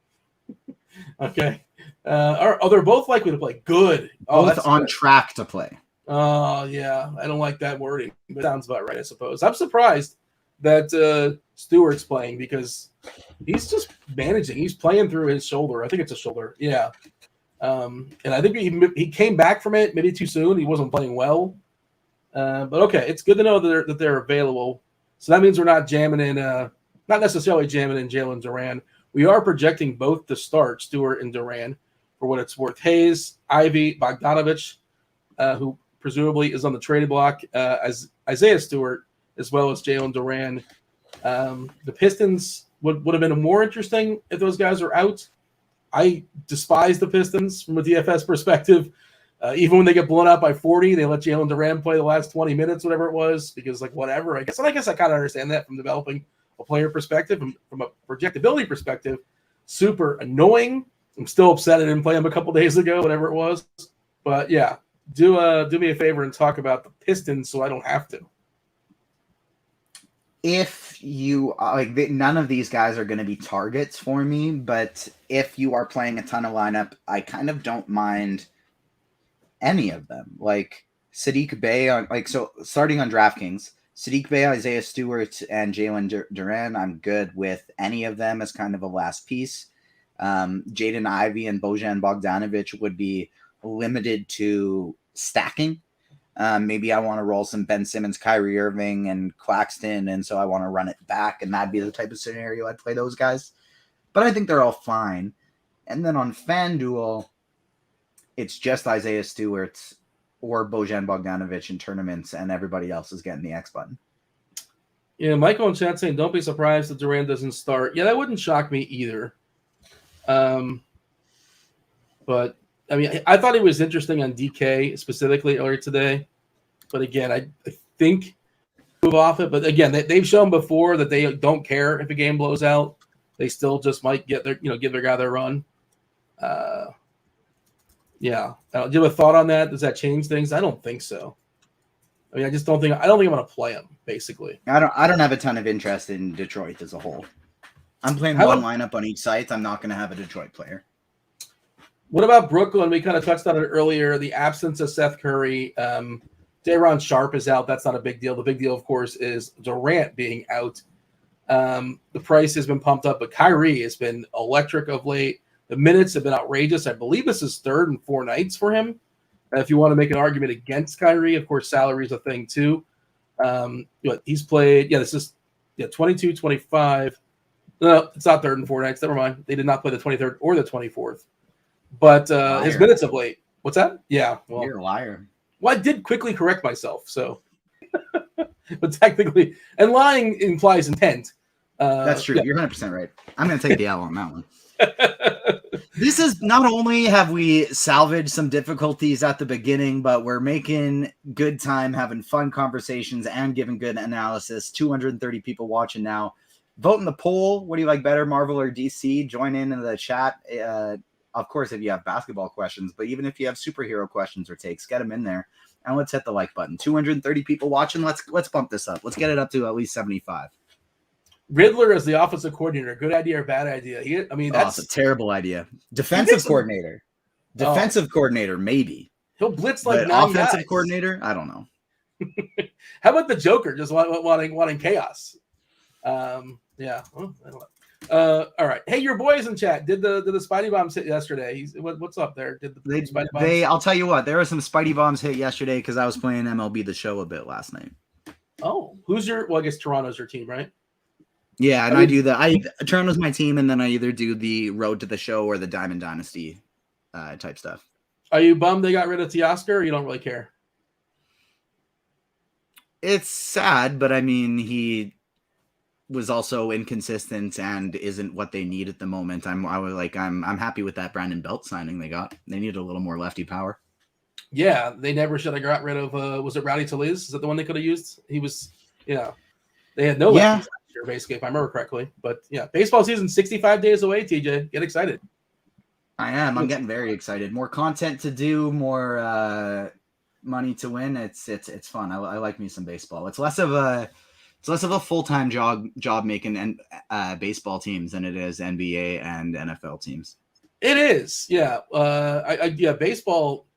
Okay. They're both likely to play. Good. Both on good. Track to play. Oh, yeah. I don't like that wording, but it sounds about right, I suppose. I'm surprised that Stewart's playing because he's just managing. He's playing through his shoulder. I think it's a shoulder. Yeah. And I think he came back from it maybe too soon. He wasn't playing well. But okay, it's good to know that they're available. So that means we're not not necessarily jamming in Jalen Duran. We are projecting both to start, Stewart and Duran, for what it's worth. Hayes, Ivy, Bogdanovich, who presumably is on the trading block, as Isaiah Stewart, as well as Jalen Duran. The Pistons would have been more interesting if those guys are out. I despise the Pistons from a DFS perspective. Even when they get blown out by 40, they let Jalen Duran play the last 20 minutes, whatever it was, because whatever. I guess I kind of understand that from developing a player perspective, from a projectability perspective. Super annoying. I'm still upset I didn't play him a couple days ago, whatever it was. But yeah, do me a favor and talk about the Pistons so I don't have to. If you none of these guys are going to be targets for me, but if you are playing a ton of lineup, I kind of don't mind any of them. Like Sadiq Bey starting on DraftKings, Sadiq Bey, Isaiah Stewart, and Jalen Duran, I'm good with any of them as kind of a last piece. Jaden Ivey and Bojan Bogdanovic would be limited to stacking. Maybe I want to roll some Ben Simmons, Kyrie Irving, and Claxton, and so I want to run it back, and that'd be the type of scenario I'd play those guys. But I think they're all fine. And then on FanDuel, it's just Isaiah Stewart or Bojan Bogdanovic in tournaments, and everybody else is getting the X button. Yeah, Michael in chat saying, don't be surprised if Durant doesn't start. Yeah, that wouldn't shock me either. But, I mean, I thought it was interesting on DK specifically earlier today. But, again, I think move off it. But, again, they've shown before that they don't care if a game blows out. They still just might get their, give their guy their run. Yeah. Do you have a thought on that? Does that change things? I don't think so. I mean, I don't think I'm going to play him, basically. I don't have a ton of interest in Detroit as a whole. I'm playing one lineup on each site. I'm not going to have a Detroit player. What about Brooklyn? We kind of touched on it earlier. The absence of Seth Curry. Day'Ron Sharp is out. That's not a big deal. The big deal, of course, is Durant being out. The price has been pumped up, but Kyrie has been electric of late. The minutes have been outrageous. I believe this is third in 4 nights for him. If you want to make an argument against Kyrie, of course, salary is a thing too. He's played, this is 22, 25. No, it's not third in 4 nights. Never mind. They did not play the 23rd or the 24th. But his minutes of late. What's that? Yeah. Well, you're a liar. Well, I did quickly correct myself. So, but technically, and lying implies intent. That's true. Yeah. You're 100% right. I'm going to take the L on that one. This is not only have we salvaged some difficulties at the beginning, but we're making good time, having fun conversations, and giving good analysis. 230 people watching now. Vote in the poll. What do you like better, Marvel or DC? Join in the chat. Of course, if you have basketball questions, but even if you have superhero questions or takes, get them in there. And let's hit the like button. 230 people watching. Let's bump this up. Let's get it up to at least 75. Riddler as the offensive coordinator, good idea or bad idea? That's a terrible idea. Defensive coordinator. Defensive coordinator, maybe. He'll blitz like 9 offensive guys. Coordinator, I don't know. How about the Joker just wanting chaos? Yeah. Well, I don't know. All right. Hey, your boys in chat. Did the Spidey bombs hit yesterday? What's up there? Did the Spidey bombs? I'll tell you what. There were some Spidey bombs hit yesterday because I was playing MLB The Show a bit last night. Oh, who's your? Well, I guess Toronto's your team, right? Yeah, and I do Toronto's my team, and then I either do the Road to the Show or the Diamond Dynasty type stuff. Are you bummed they got rid of Teoscar, or you don't really care? It's sad, but I mean, he was also inconsistent and isn't what they need at the moment. I'm happy with that Brandon Belt signing they got. They needed a little more lefty power. Yeah, they never should have got rid of. Was it Rowdy Taliz? Is that the one they could have used? He was. Yeah, they had no lefties. Basically, if I remember correctly. But yeah, baseball season 65 days away, TJ. Get excited. I am. I'm getting very excited. More content to do, more money to win. It's fun. I like me some baseball. It's less of a full-time job making and baseball teams than it is NBA and NFL teams. It is. Yeah. Baseball.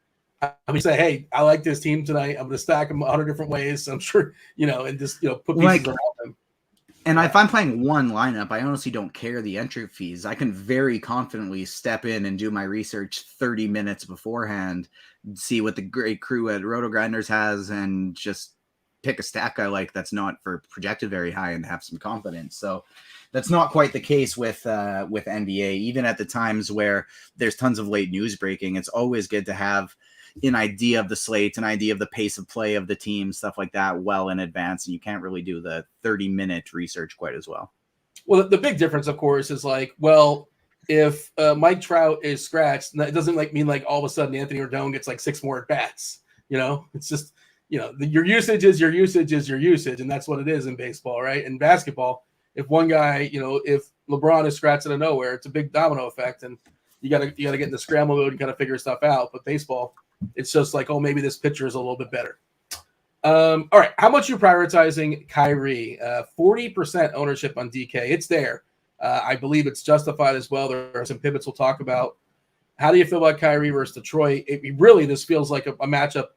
I would say, hey, I like this team tonight. I'm going to stack them 100 different ways. I'm sure, and just put pieces around them. And if I'm playing one lineup, I honestly don't care the entry fees. I can very confidently step in and do my research 30 minutes beforehand, see what the great crew at RotoGrinders has, and just pick a stack I like that's not for projected very high and have some confidence. So that's not quite the case with NBA. Even at the times where there's tons of late news breaking, it's always good to have an idea of the slate, an idea of the pace of play of the team, stuff like that well in advance. And you can't really do the 30-minute research quite as well. Well, the big difference, of course, is if Mike Trout is scratched, it doesn't mean all of a sudden Anthony Rendon gets 6 more at bats. It's just, your usage is your usage is your usage. And that's what it is in baseball, right? In basketball, if one guy, if LeBron is scratched out of nowhere, it's a big domino effect. And you gotta get in the scramble mode and kind of figure stuff out. But baseball, it's just maybe this pitcher is a little bit better. All right. How much are you prioritizing Kyrie? 40% ownership on DK. It's there. I believe it's justified as well. There are some pivots we'll talk about. How do you feel about Kyrie versus Detroit? This feels like a matchup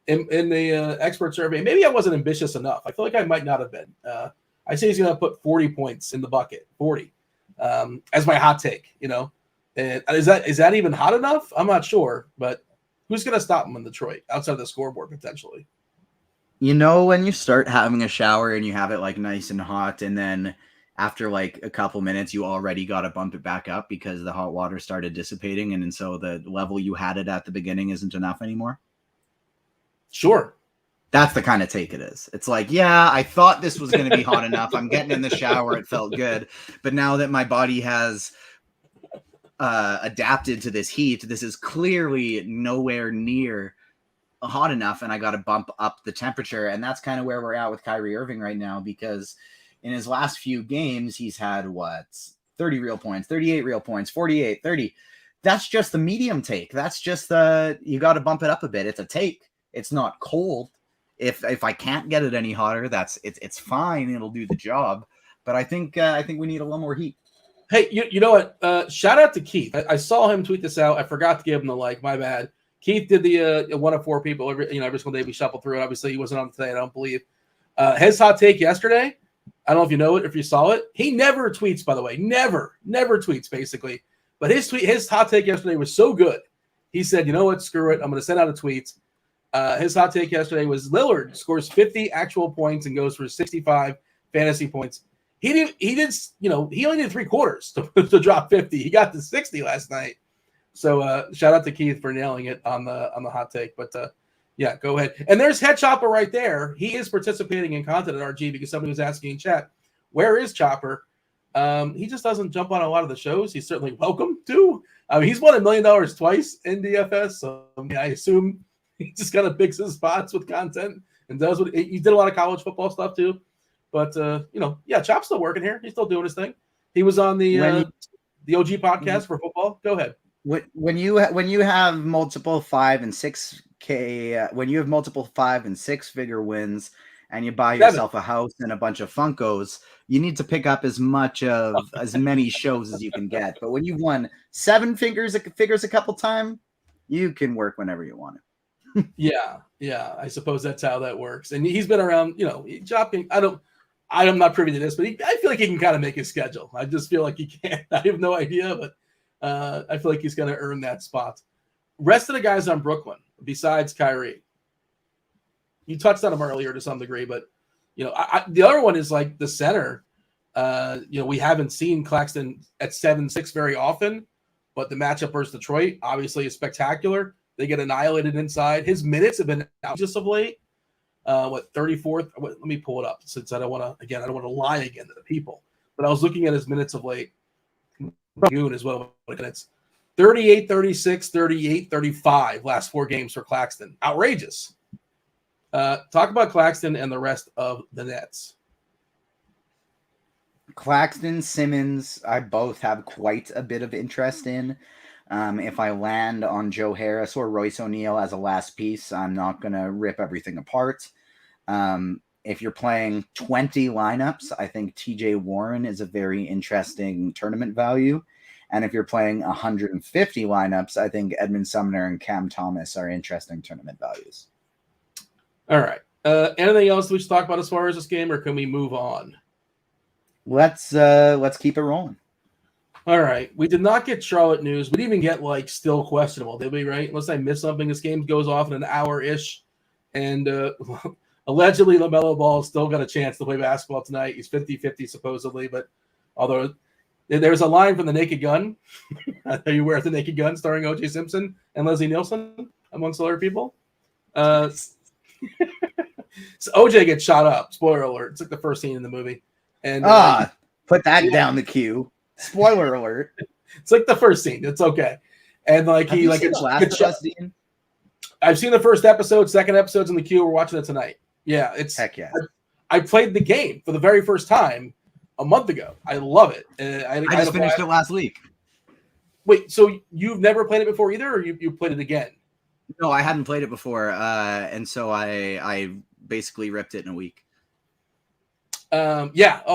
in the expert survey. Maybe I wasn't ambitious enough. I feel like I might not have been. I say he's going to put 40 points in the bucket, 40, as my hot take, And is that even hot enough? I'm not sure, but who's going to stop him in Detroit outside of the scoreboard potentially? You know, when you start having a shower and you have it like nice and hot, and then after like a couple minutes, you already got to bump it back up because the hot water started dissipating. And so the level you had it at the beginning isn't enough anymore. Sure. That's the kind of take it is. It's like, yeah, I thought this was going to be hot enough. I'm getting in the shower. It felt good. But now that my body has adapted to this heat, this is clearly nowhere near hot enough, and I got to bump up the temperature. And that's kind of where we're at with Kyrie Irving right now, because in his last few games, he's had 30 real points, 38 real points, 48, 30. That's just the medium take. That's just you got to bump it up a bit. It's a take. It's not cold. If I can't get it any hotter, it's fine. It'll do the job. But I think we need a little more heat. Hey, you know what? Shout out to Keith. I saw him tweet this out. I forgot to give him the like. My bad. Keith did the one of four people every single day we shuffle through it. Obviously, he wasn't on today, I don't believe. His hot take yesterday, I don't know if you know it, if you saw it. He never tweets, by the way. Never tweets, basically. But his hot take yesterday was so good. He said, you know what, screw it. I'm going to send out a tweet. His hot take yesterday was Lillard scores 50 actual points and goes for 65 fantasy points. He only did 3 quarters to drop 50. He got to 60 last night. So shout out to Keith for nailing it on the hot take. But yeah, go ahead. And there's Head Chopper right there. He is participating in content at RG because somebody was asking in chat, where is Chopper? He just doesn't jump on a lot of the shows. He's certainly welcome to. He's won $1 million twice in DFS. So I assume he just kind of picks his spots with content and does what he did a lot of college football stuff too. But Chop's still working here. He's still doing his thing. He was on the OG podcast for football. Go ahead. When you have multiple 5 and 6K, when you have multiple 5 and 6 figure wins, and you buy yourself a house and a bunch of Funkos, you need to pick up as many shows as you can get. But when you've won 7 figures a couple times, you can work whenever you want it. Yeah. I suppose that's how that works. And he's been around, chopping. I'm not privy to this, but I feel like he can kind of make his schedule. I just feel like he can. I have no idea, but I feel like he's going to earn that spot. Rest of the guys on Brooklyn, besides Kyrie, you touched on him earlier to some degree, but the other one is like the center. We haven't seen Claxton at 7-6 very often, but the matchup versus Detroit obviously is spectacular. They get annihilated inside. His minutes have been out just of late. 34th? Let me pull it up since I don't want to lie again to the people. But I was looking at his minutes of late. June as well. It's 38, 36, 38, 35 last 4 games for Claxton. Outrageous. Talk about Claxton and the rest of the Nets. Claxton, Simmons, I both have quite a bit of interest in. If I land on Joe Harris or Royce O'Neal as a last piece, I'm not going to rip everything apart. If you're playing 20 lineups, I think TJ Warren is a very interesting tournament value. And if you're playing 150 lineups, I think Edmund Sumner and Cam Thomas are interesting tournament values. All right. Anything else we should talk about as far as this game, or can we move on? Let's keep it rolling. All right. We did not get Charlotte news. We didn't even get still questionable, did we? Right? Unless I missed something. This game goes off in an hour-ish, and allegedly LaMelo Ball still got a chance to play basketball tonight. He's 50-50 supposedly, but although there's a line from The Naked Gun. Are you aware of The Naked Gun starring O.J. Simpson and Leslie Nielsen, amongst other people? So O.J. gets shot up. Spoiler alert. It's like the first scene in the movie. And put that down the queue. Spoiler alert. It's like the first scene. It's okay. And I've seen the first episode, second episode's in the queue. We're watching it tonight. Yeah, it's heck yeah. I played the game for the very first time a month ago. I love it. I just finished it last week. Wait, so you've never played it before either, or you played it again? No, I hadn't played it before, and so I basically ripped it in a week. It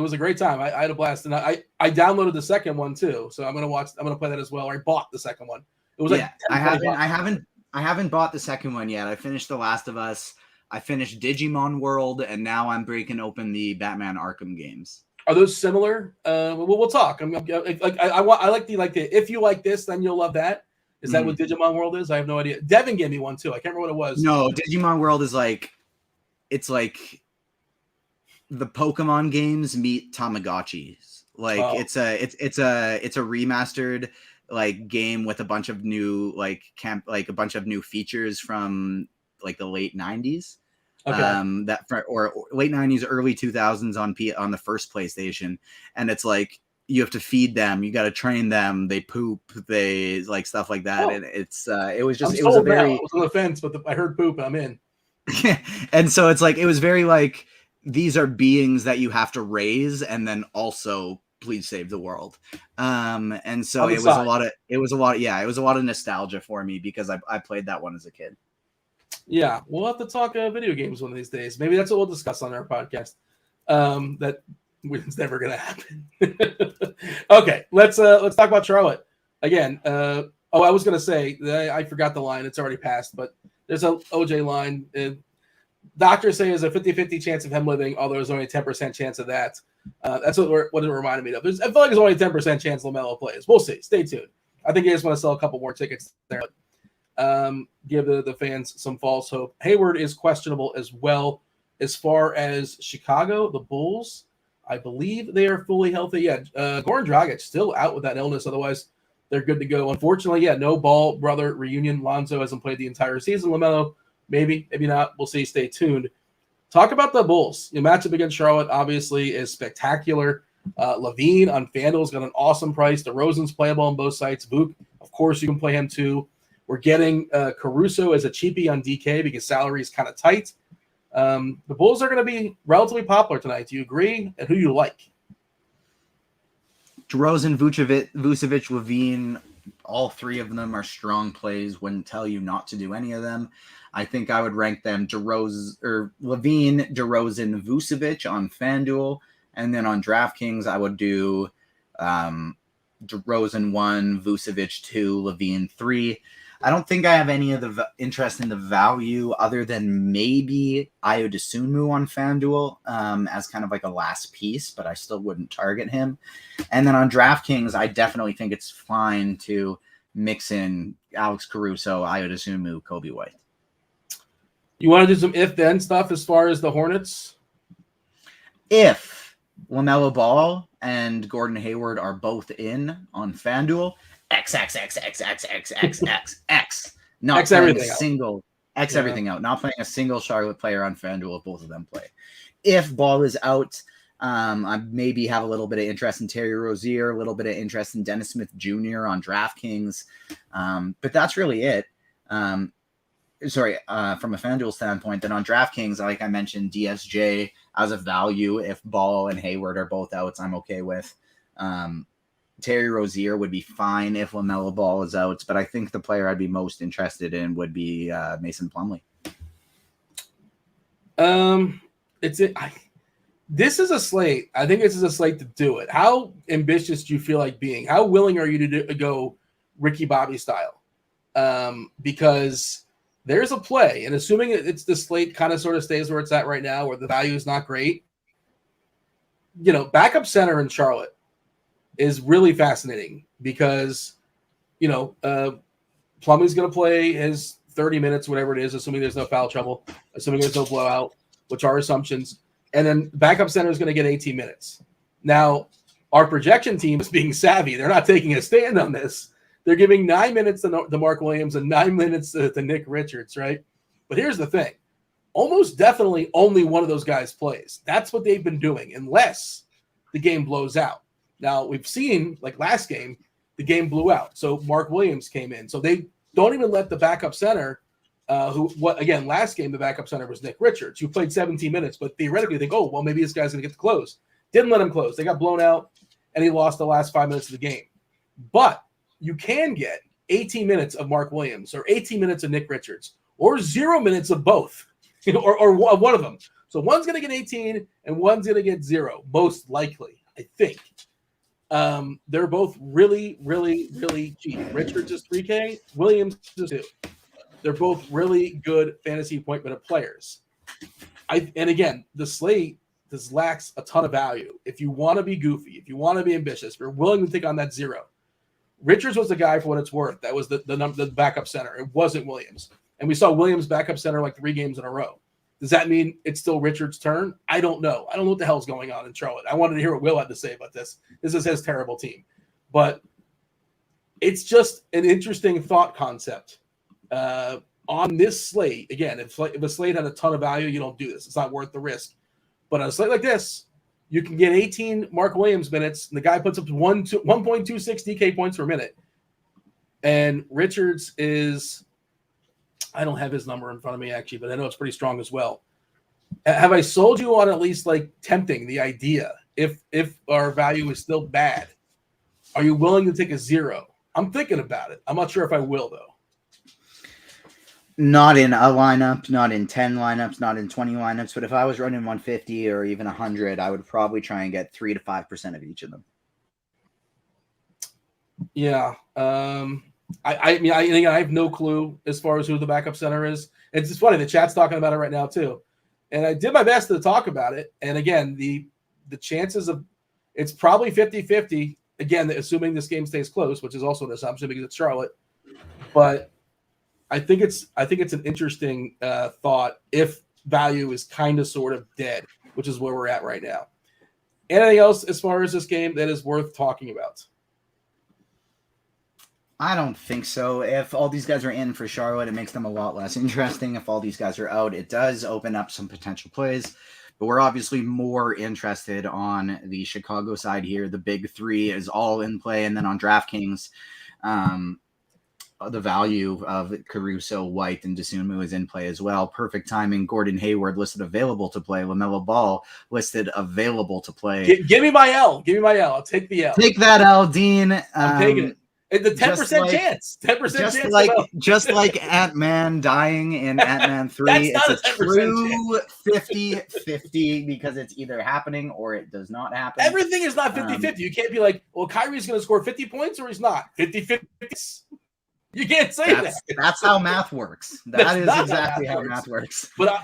was a great time. I had a blast, and I downloaded the second one too. So I'm gonna play that as well. Or I bought the second one. It was I haven't bought the second one yet. I finished The Last of Us. I finished Digimon World, and now I'm breaking open the Batman Arkham games. Are those similar? We'll talk. I like the if you like this, then you'll love that. Is that what Digimon World is? I have no idea. Devin gave me one too. I can't remember what it was. No, Digimon World is like it's like the Pokemon games meet Tamagotchis. Like it's a remastered like game with a bunch of new a bunch of new features from like the late 90s. Okay. Or late 90s, early 2000s on the first PlayStation, and it's like you have to feed them, you got to train them, they poop, they like stuff like that, and it was a very. I was on the fence, but I heard poop, I'm in. And so it's like it was very like these are beings that you have to raise, and then also please save the world. And so it was a lot of nostalgia for me because I played that one as a kid. Yeah, we'll have to talk video games one of these days. Maybe that's what we'll discuss on our podcast. That it's never going to happen. Okay, let's talk about Charlotte again. I was going to say I forgot the line. It's already passed, but there's a OJ line. Doctors say there's a 50-50 chance of him living, although there's only a 10% chance of that. That's what it reminded me of. I feel like there's only a 10% chance LaMelo plays. We'll see. Stay tuned. I think he just want to sell a couple more tickets there. Give the fans some false hope. Hayward is questionable as well. As far as Chicago, the Bulls, I believe they are fully healthy. Yeah, Goran Dragic still out with that illness. Otherwise, they're good to go. Unfortunately, no Ball brother reunion. Lonzo hasn't played the entire season. LaMelo, maybe not. We'll see. Stay tuned. Talk about the Bulls. The matchup against Charlotte obviously is spectacular. Levine on Fanduel's got an awesome price. DeRozan's playable on both sides. Vuk, of course, you can play him too. We're getting Caruso as a cheapie on DK because salary is kind of tight. The Bulls are going to be relatively popular tonight. Do you agree? And who do you like? DeRozan, Vucevic, Levine, all three of them are strong plays. Wouldn't tell you not to do any of them. I think I would rank them Levine, DeRozan, Vucevic on FanDuel. And then on DraftKings, I would do DeRozan 1, Vucevic 2, Levine 3. I don't think I have any of the interest in the value other than maybe Ayo Dosunmu on FanDuel as kind of like a last piece, but I still wouldn't target him. And then on DraftKings, I definitely think it's fine to mix in Alex Caruso, Ayo Dosunmu, Kobe White. You want to do some if-then stuff as far as the Hornets? If LaMelo Ball and Gordon Hayward are both in on FanDuel, X. Not X playing everything a single X everything out. Not playing a single Charlotte player on FanDuel if both of them play. If Ball is out, I maybe have a little bit of interest in Terry Rozier, a little bit of interest in Dennis Smith Jr. on DraftKings. But that's really it. From a FanDuel standpoint. Then on DraftKings, like I mentioned, DSJ as a value. If Ball and Hayward are both outs, I'm okay with. Terry Rozier would be fine if LaMelo Ball is out, but I think the player I'd be most interested in would be Mason Plumlee. This is a slate. I think this is a slate to do it. How ambitious do you feel like being? How willing are you to go Ricky Bobby style? Because there's a play, and assuming it's the slate kind of sort of stays where it's at right now, where the value is not great, backup center in Charlotte is really fascinating because, Plumlee's going to play his 30 minutes, whatever it is, assuming there's no foul trouble, assuming there's no blowout, which are assumptions. And then backup center is going to get 18 minutes. Now, our projection team is being savvy. They're not taking a stand on this. They're giving 9 minutes to Mark Williams and 9 minutes to Nick Richards, right? But here's the thing. Almost definitely only one of those guys plays. That's what they've been doing, unless the game blows out. Now, we've seen, like last game, the game blew out. So Mark Williams came in. So they don't even let the backup center, last game, the backup center was Nick Richards, who played 17 minutes. But theoretically, they go, well, maybe this guy's going to get to close. Didn't let him close. They got blown out, and he lost the last 5 minutes of the game. But you can get 18 minutes of Mark Williams or 18 minutes of Nick Richards or 0 minutes of both, or one of them. So one's going to get 18 and one's going to get 0, most likely, I think. They're both really, really, really cheap. Richards is 3K, Williams is 2. They're both really good fantasy point minute players. And again, the slate lacks a ton of value. If you want to be goofy, if you want to be ambitious, if you're willing to take on that 0. Richards was the guy for what it's worth. That was the backup center. It wasn't Williams. And we saw Williams backup center like 3 games in a row. Does that mean it's still Richard's turn? I don't know. I don't know what the hell's going on in Charlotte. I wanted to hear what Will had to say about this. This is his terrible team. But it's just an interesting thought concept. On this slate, again, if a slate had a ton of value, you don't do this. It's not worth the risk. But on a slate like this, you can get 18 Mark Williams minutes, and the guy puts up 1.26 DK points per minute. And Richards is, I don't have his number in front of me, actually, but I know it's pretty strong as well. Have I sold you on at least like tempting the idea? If our value is still bad, are you willing to take a 0? I'm thinking about it. I'm not sure if I will, though. Not in a lineup, not in 10 lineups, not in 20 lineups. But if I was running 150 or even 100, I would probably try and get 3 to 5% of each of them. Yeah. I mean, I have no clue as far as who the backup center is. It's just funny. The chat's talking about it right now, too. And I did my best to talk about it. And again, the chances of it's probably 50-50. Again, assuming this game stays close, which is also an assumption because it's Charlotte. But I think it's an interesting thought if value is kind of sort of dead, which is where we're at right now. Anything else as far as this game that is worth talking about? I don't think so. If all these guys are in for Charlotte, it makes them a lot less interesting. If all these guys are out, it does open up some potential plays. But we're obviously more interested on the Chicago side here. The big three is all in play. And then on DraftKings, the value of Caruso, White, and Dosunmu is in play as well. Perfect timing. Gordon Hayward listed available to play. LaMelo Ball listed available to play. Give me my L. Give me my L. I'll take the L. Take that L, Dean. I'm taking it. The 10% chance. 10% chance. Just like Ant-Man dying in Ant-Man 3. It's a true 50-50 because it's either happening or it does not happen. Everything is not 50-50. You can't be like, well, Kyrie's going to score 50 points or he's not. 50-50. You can't say that. That's how math works. That is exactly how math works. But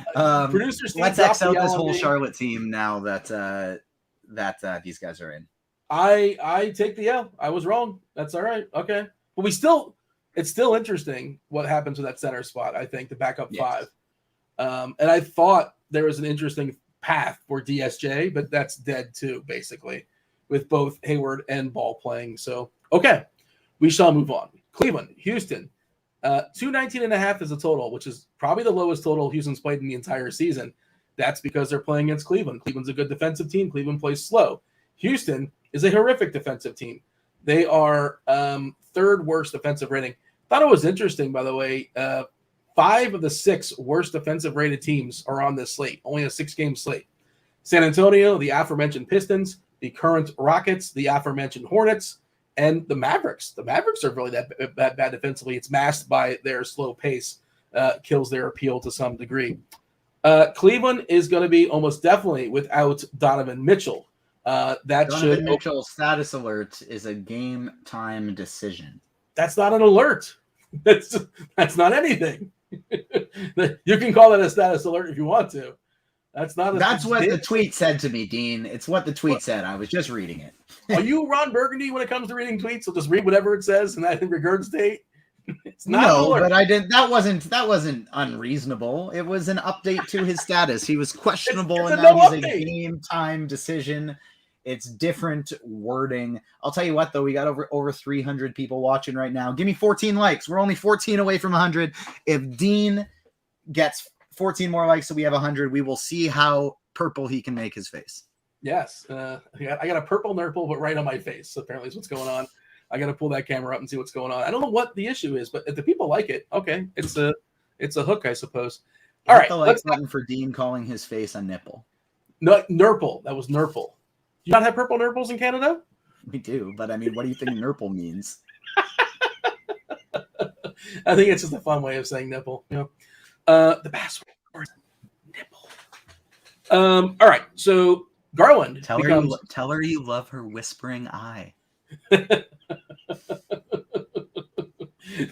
producers, let's X out this whole Charlotte team now that these guys are in. I take the L. I was wrong. That's all right. Okay. But it's still interesting what happens with that center spot, I think, the backup five. And I thought there was an interesting path for DSJ, but that's dead too, basically, with both Hayward and Ball playing. So, okay. We shall move on. Cleveland, Houston, 219.5 is the total, which is probably the lowest total Houston's played in the entire season. That's because they're playing against Cleveland. Cleveland's a good defensive team. Cleveland plays slow. Houston is a horrific defensive team. They are third worst defensive rating. Thought it was interesting, by the way. 5 of the 6 worst defensive rated teams are on this slate, only a 6-game slate. San Antonio, the aforementioned Pistons, the current Rockets, the aforementioned Hornets, and the Mavericks. The Mavericks are really that bad defensively. It's masked by their slow pace, kills their appeal to some degree. Cleveland is going to be almost definitely without Donovan Mitchell. Donovan Mitchell's status alert is a game time decision. That's not an alert. That's not anything. You can call that a status alert if you want to. That's not. That's what the tweet said to me, Dean. It's what the tweet said. I was just reading it. Are you Ron Burgundy when it comes to reading tweets? So just read whatever it says and that regurgitate. It's not. No, but I didn't. That wasn't unreasonable. It was an update to his status. He was questionable, and now he's a game time decision. It's different wording. I'll tell you what, though, we got over 300 people watching right now. Give me 14 likes. We're only 14 away from 100. If Dean gets 14 more likes, so we have 100, we will see how purple he can make his face. Yes. I got a purple nurple, but right on my face. Apparently is what's going on. I got to pull that camera up and see what's going on. I don't know what the issue is, but if the people like it, okay. It's a hook, I suppose. All right. The like button for Dean calling his face a nipple. No, nurple. That was nurple. Do you not have purple nurples in Canada? We do, but I mean, what do you think nurple means? I think it's just a fun way of saying nipple. You know, the password nipple. All right, so Garland. Tell her you love her whispering eye.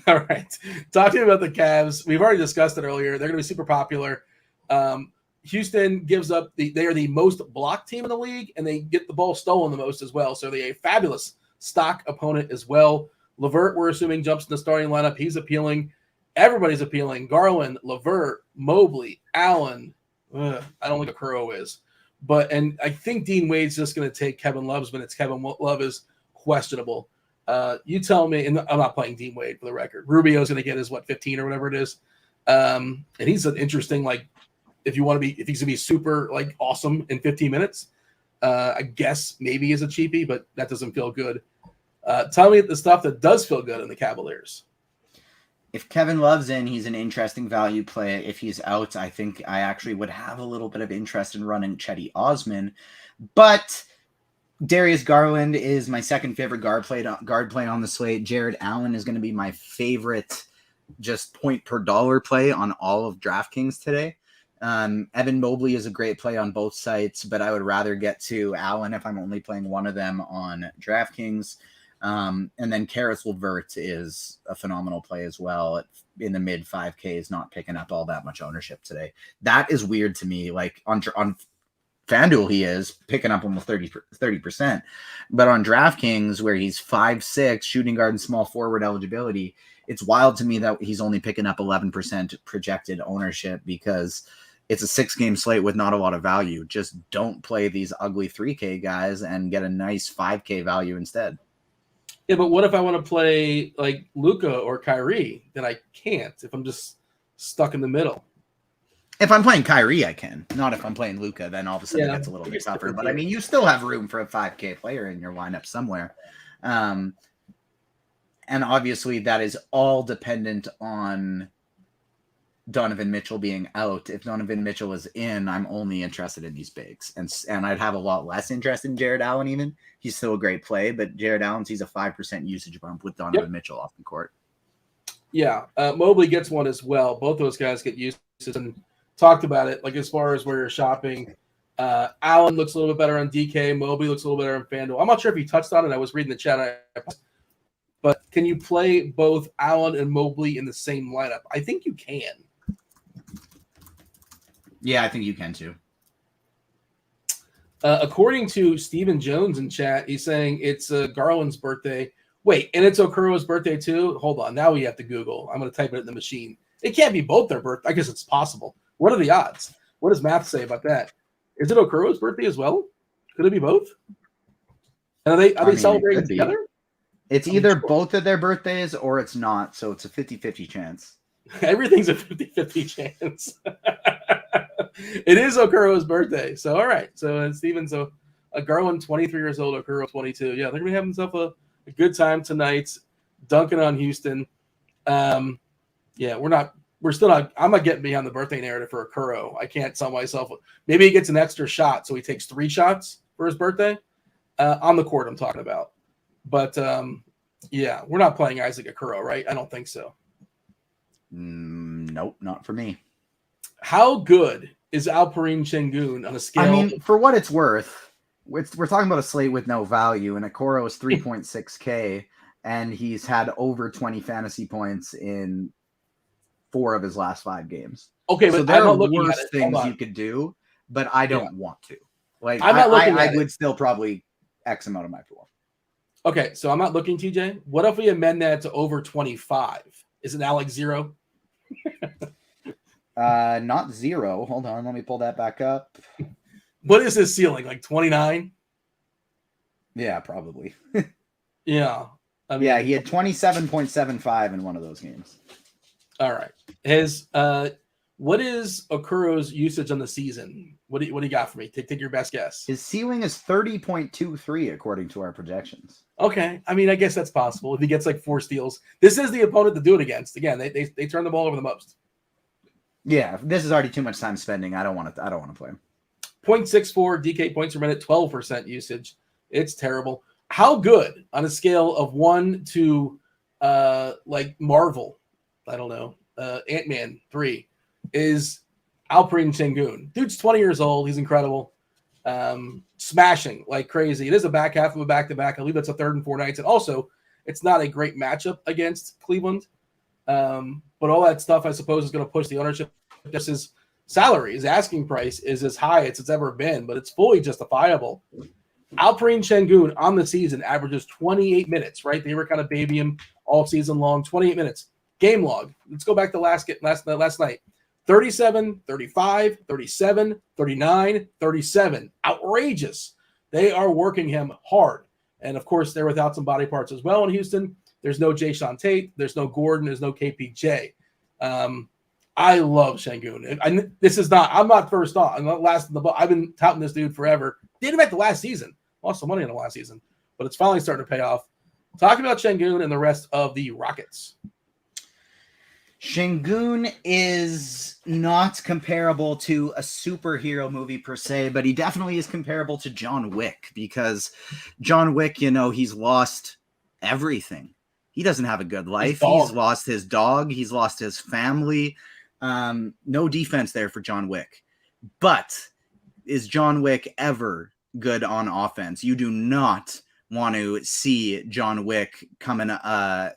All right, talk to me about the Cavs. We've already discussed it earlier. They're going to be super popular. Houston gives up they are the most blocked team in the league, and they get the ball stolen the most as well. So they're a fabulous stock opponent as well. LeVert, we're assuming, jumps in the starting lineup. He's appealing. Everybody's appealing. Garland, LeVert, Mobley, Allen, I don't think Okoro is. And I think Dean Wade's just going to take Kevin Love's minutes. Kevin Love is questionable. You tell me, and I'm not playing Dean Wade for the record. Rubio's going to get his 15 or whatever it is, and he's an interesting if he's going to be super awesome in 15 minutes. I guess maybe he's a cheapie, but that doesn't feel good. Tell me the stuff that does feel good in the Cavaliers. If Kevin Love's in, he's an interesting value play. If he's out, I think I actually would have a little bit of interest in running Chetty Osman. But Darius Garland is my second favorite guard play on the slate. Jared Allen is going to be my favorite just point per dollar play on all of DraftKings today. Evan Mobley is a great play on both sites, but I would rather get to Allen if I'm only playing one of them on DraftKings. And then Karis LeVert is a phenomenal play as well in the mid 5Ks, not picking up all that much ownership today. That is weird to me. On FanDuel, he is picking up almost 30%, but on DraftKings, where he's 5'6", shooting guard and small forward eligibility, it's wild to me that he's only picking up 11% projected ownership because it's a 6-game slate with not a lot of value. Just don't play these ugly 3K guys and get a nice 5K value instead. Yeah, but what if I want to play Luka or Kyrie? Then I can't if I'm just stuck in the middle. If I'm playing Kyrie, I can. Not if I'm playing Luka, then all of a sudden it gets a little bit tougher. But I mean, you still have room for a 5K player in your lineup somewhere. And obviously that is all dependent on Donovan Mitchell being out. If Donovan Mitchell is in, I'm only interested in these bigs. And I'd have a lot less interest in Jared Allen even. He's still a great play, but Jared Allen sees a 5% usage bump with Donovan Mitchell off the court. Yeah, Mobley gets one as well. Both those guys get usage and talked about it. As far as where you're shopping, Allen looks a little bit better on DK. Mobley looks a little better on FanDuel. I'm not sure if he touched on it. I was reading the chat. But can you play both Allen and Mobley in the same lineup? I think you can. Yeah, I think you can too. According to Stephen Jones in chat, he's saying it's Garland's birthday. Wait, and it's Okoro's birthday too? Hold on. Now we have to Google. I'm going to type it in the machine. It can't be both their birthday. I guess it's possible. What are the odds? What does math say about that? Is it Okoro's birthday as well? Could it be both? And are they celebrating together? It's either both of their birthdays or it's not. So it's a 50-50 chance. Everything's a 50-50 chance. It is Okoro's birthday. So, all right. So, Steven, Garland, 23 years old, Okoro, 22. Yeah, they're going to be having themselves a good time tonight, dunking on Houston. I'm not getting behind the birthday narrative for Okoro. I can't tell myself. Maybe he gets an extra shot, so he takes 3 shots for his birthday. On the court, I'm talking about. But, we're not playing Isaac Okoro, right? I don't think so. Nope, not for me. How good is Alperen Şengün on a scale? I mean, for what it's worth, we're talking about a slate with no value, and Okoro is 3.6K, and he's had over 20 fantasy points in 4 of his last 5 games. Okay, so but there are worse things you could do, but I don't want to. I would still probably X him out of my pool. Okay, so I'm not looking, TJ. What if we amend that to over 25? Is it now 0? Not 0. Hold on, let me pull that back up. What is his ceiling? 29? Yeah, probably. Yeah. He had 27.75 in one of those games. All right. What is Okoro's usage on the season? What do you got for me? Take your best guess. His ceiling is 30.23 according to our projections. Okay. I mean, I guess that's possible. If he gets 4 steals. This is the opponent to do it against. Again, they turn the ball over the most. Yeah, this is already too much time spending. I don't want to play him. 0.64 DK points per minute, 12% usage. It's terrible. How good on a scale of 1 to Marvel? I don't know. Ant-Man 3 is Alperen Şengün. Dude's 20 years old. He's incredible. Smashing like crazy. It is a back half of a back-to-back. I believe that's a 3rd and 4 nights. And also, it's not a great matchup against Cleveland. But all that stuff, I suppose, is going to push the ownership. Just his salary, his asking price is as high as it's ever been, but it's fully justifiable. Alperen Şengün on the season averages 28 minutes, right? They were kind of baby him all season long. 28 minutes. Game log. Let's go back to last night. 37, 35, 37, 39, 37. Outrageous. They are working him hard. And, of course, they're without some body parts as well in Houston. There's no Jayshawn Tate. There's no Gordon. There's no KPJ. I love Şengün. I'm not first on. I'm not last in the ball. I've been touting this dude forever. Didn't make the last season. Lost some money in the last season. But it's finally starting to pay off. Talking about Şengün and the rest of the Rockets. Şengün is not comparable to a superhero movie per se, but he definitely is comparable to John Wick, because John Wick, he's lost everything. He doesn't have a good life. He's lost his dog. He's lost his family. No defense there for John Wick. But is John Wick ever good on offense? You do not want to see John Wick coming up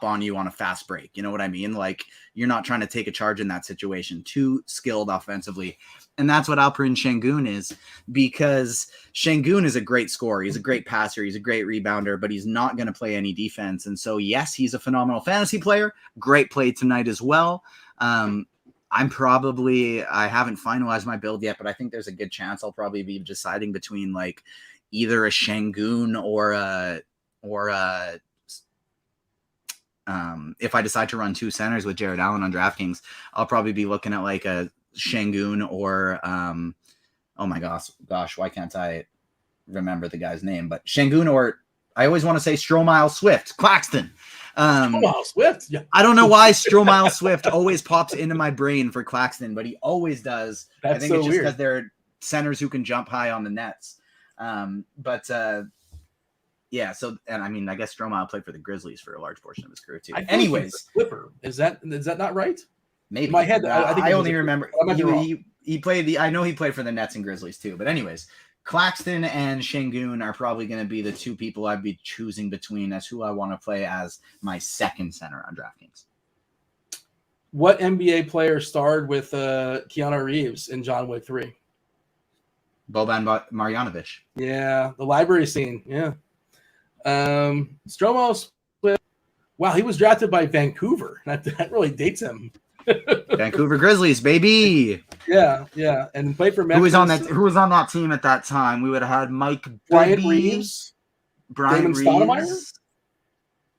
on you on a fast break. You know what I mean? Like, you're not trying to take a charge in that situation. Too skilled offensively. And that's what Alperen Şengün is, because Şengün is a great scorer. He's a great passer. He's a great rebounder, but he's not going to play any defense. And so, yes, he's a phenomenal fantasy player. Great play tonight as well. I haven't finalized my build yet, but I think there's a good chance I'll probably be deciding between like either a Şengün or if I decide to run two centers with Jared Allen on DraftKings, I'll probably be looking at like a Şengün or oh my gosh, why can't I remember the guy's name? But Şengün, or I always want to say Stromile Swift, Claxton. Stromile Swift, yeah. I don't know why Stromile Swift always pops into my brain for Claxton, but he always does. That's I think so it's just weird because they're centers who can jump high on the nets. Yeah. So, and I mean, I guess Stromile played for the Grizzlies for a large portion of his career too. Anyways, Clipper, is that not right? Maybe in my head. I think I only remember he played I know he played for the Nets and Grizzlies too. But anyways, Claxton and Şengün are probably going to be the two people I'd be choosing between as who I want to play as my second center on DraftKings. What NBA player starred with Keanu Reeves in John Wick 3? Boban Marjanovic. Yeah, the library scene. Yeah. Stromile Swift. Wow, he was drafted by Vancouver. That really dates him. Vancouver Grizzlies, baby. Yeah, and played for Memphis. Who was on that team at that time? We would have had Mike Bryant Reeves. Damon Stoudemire?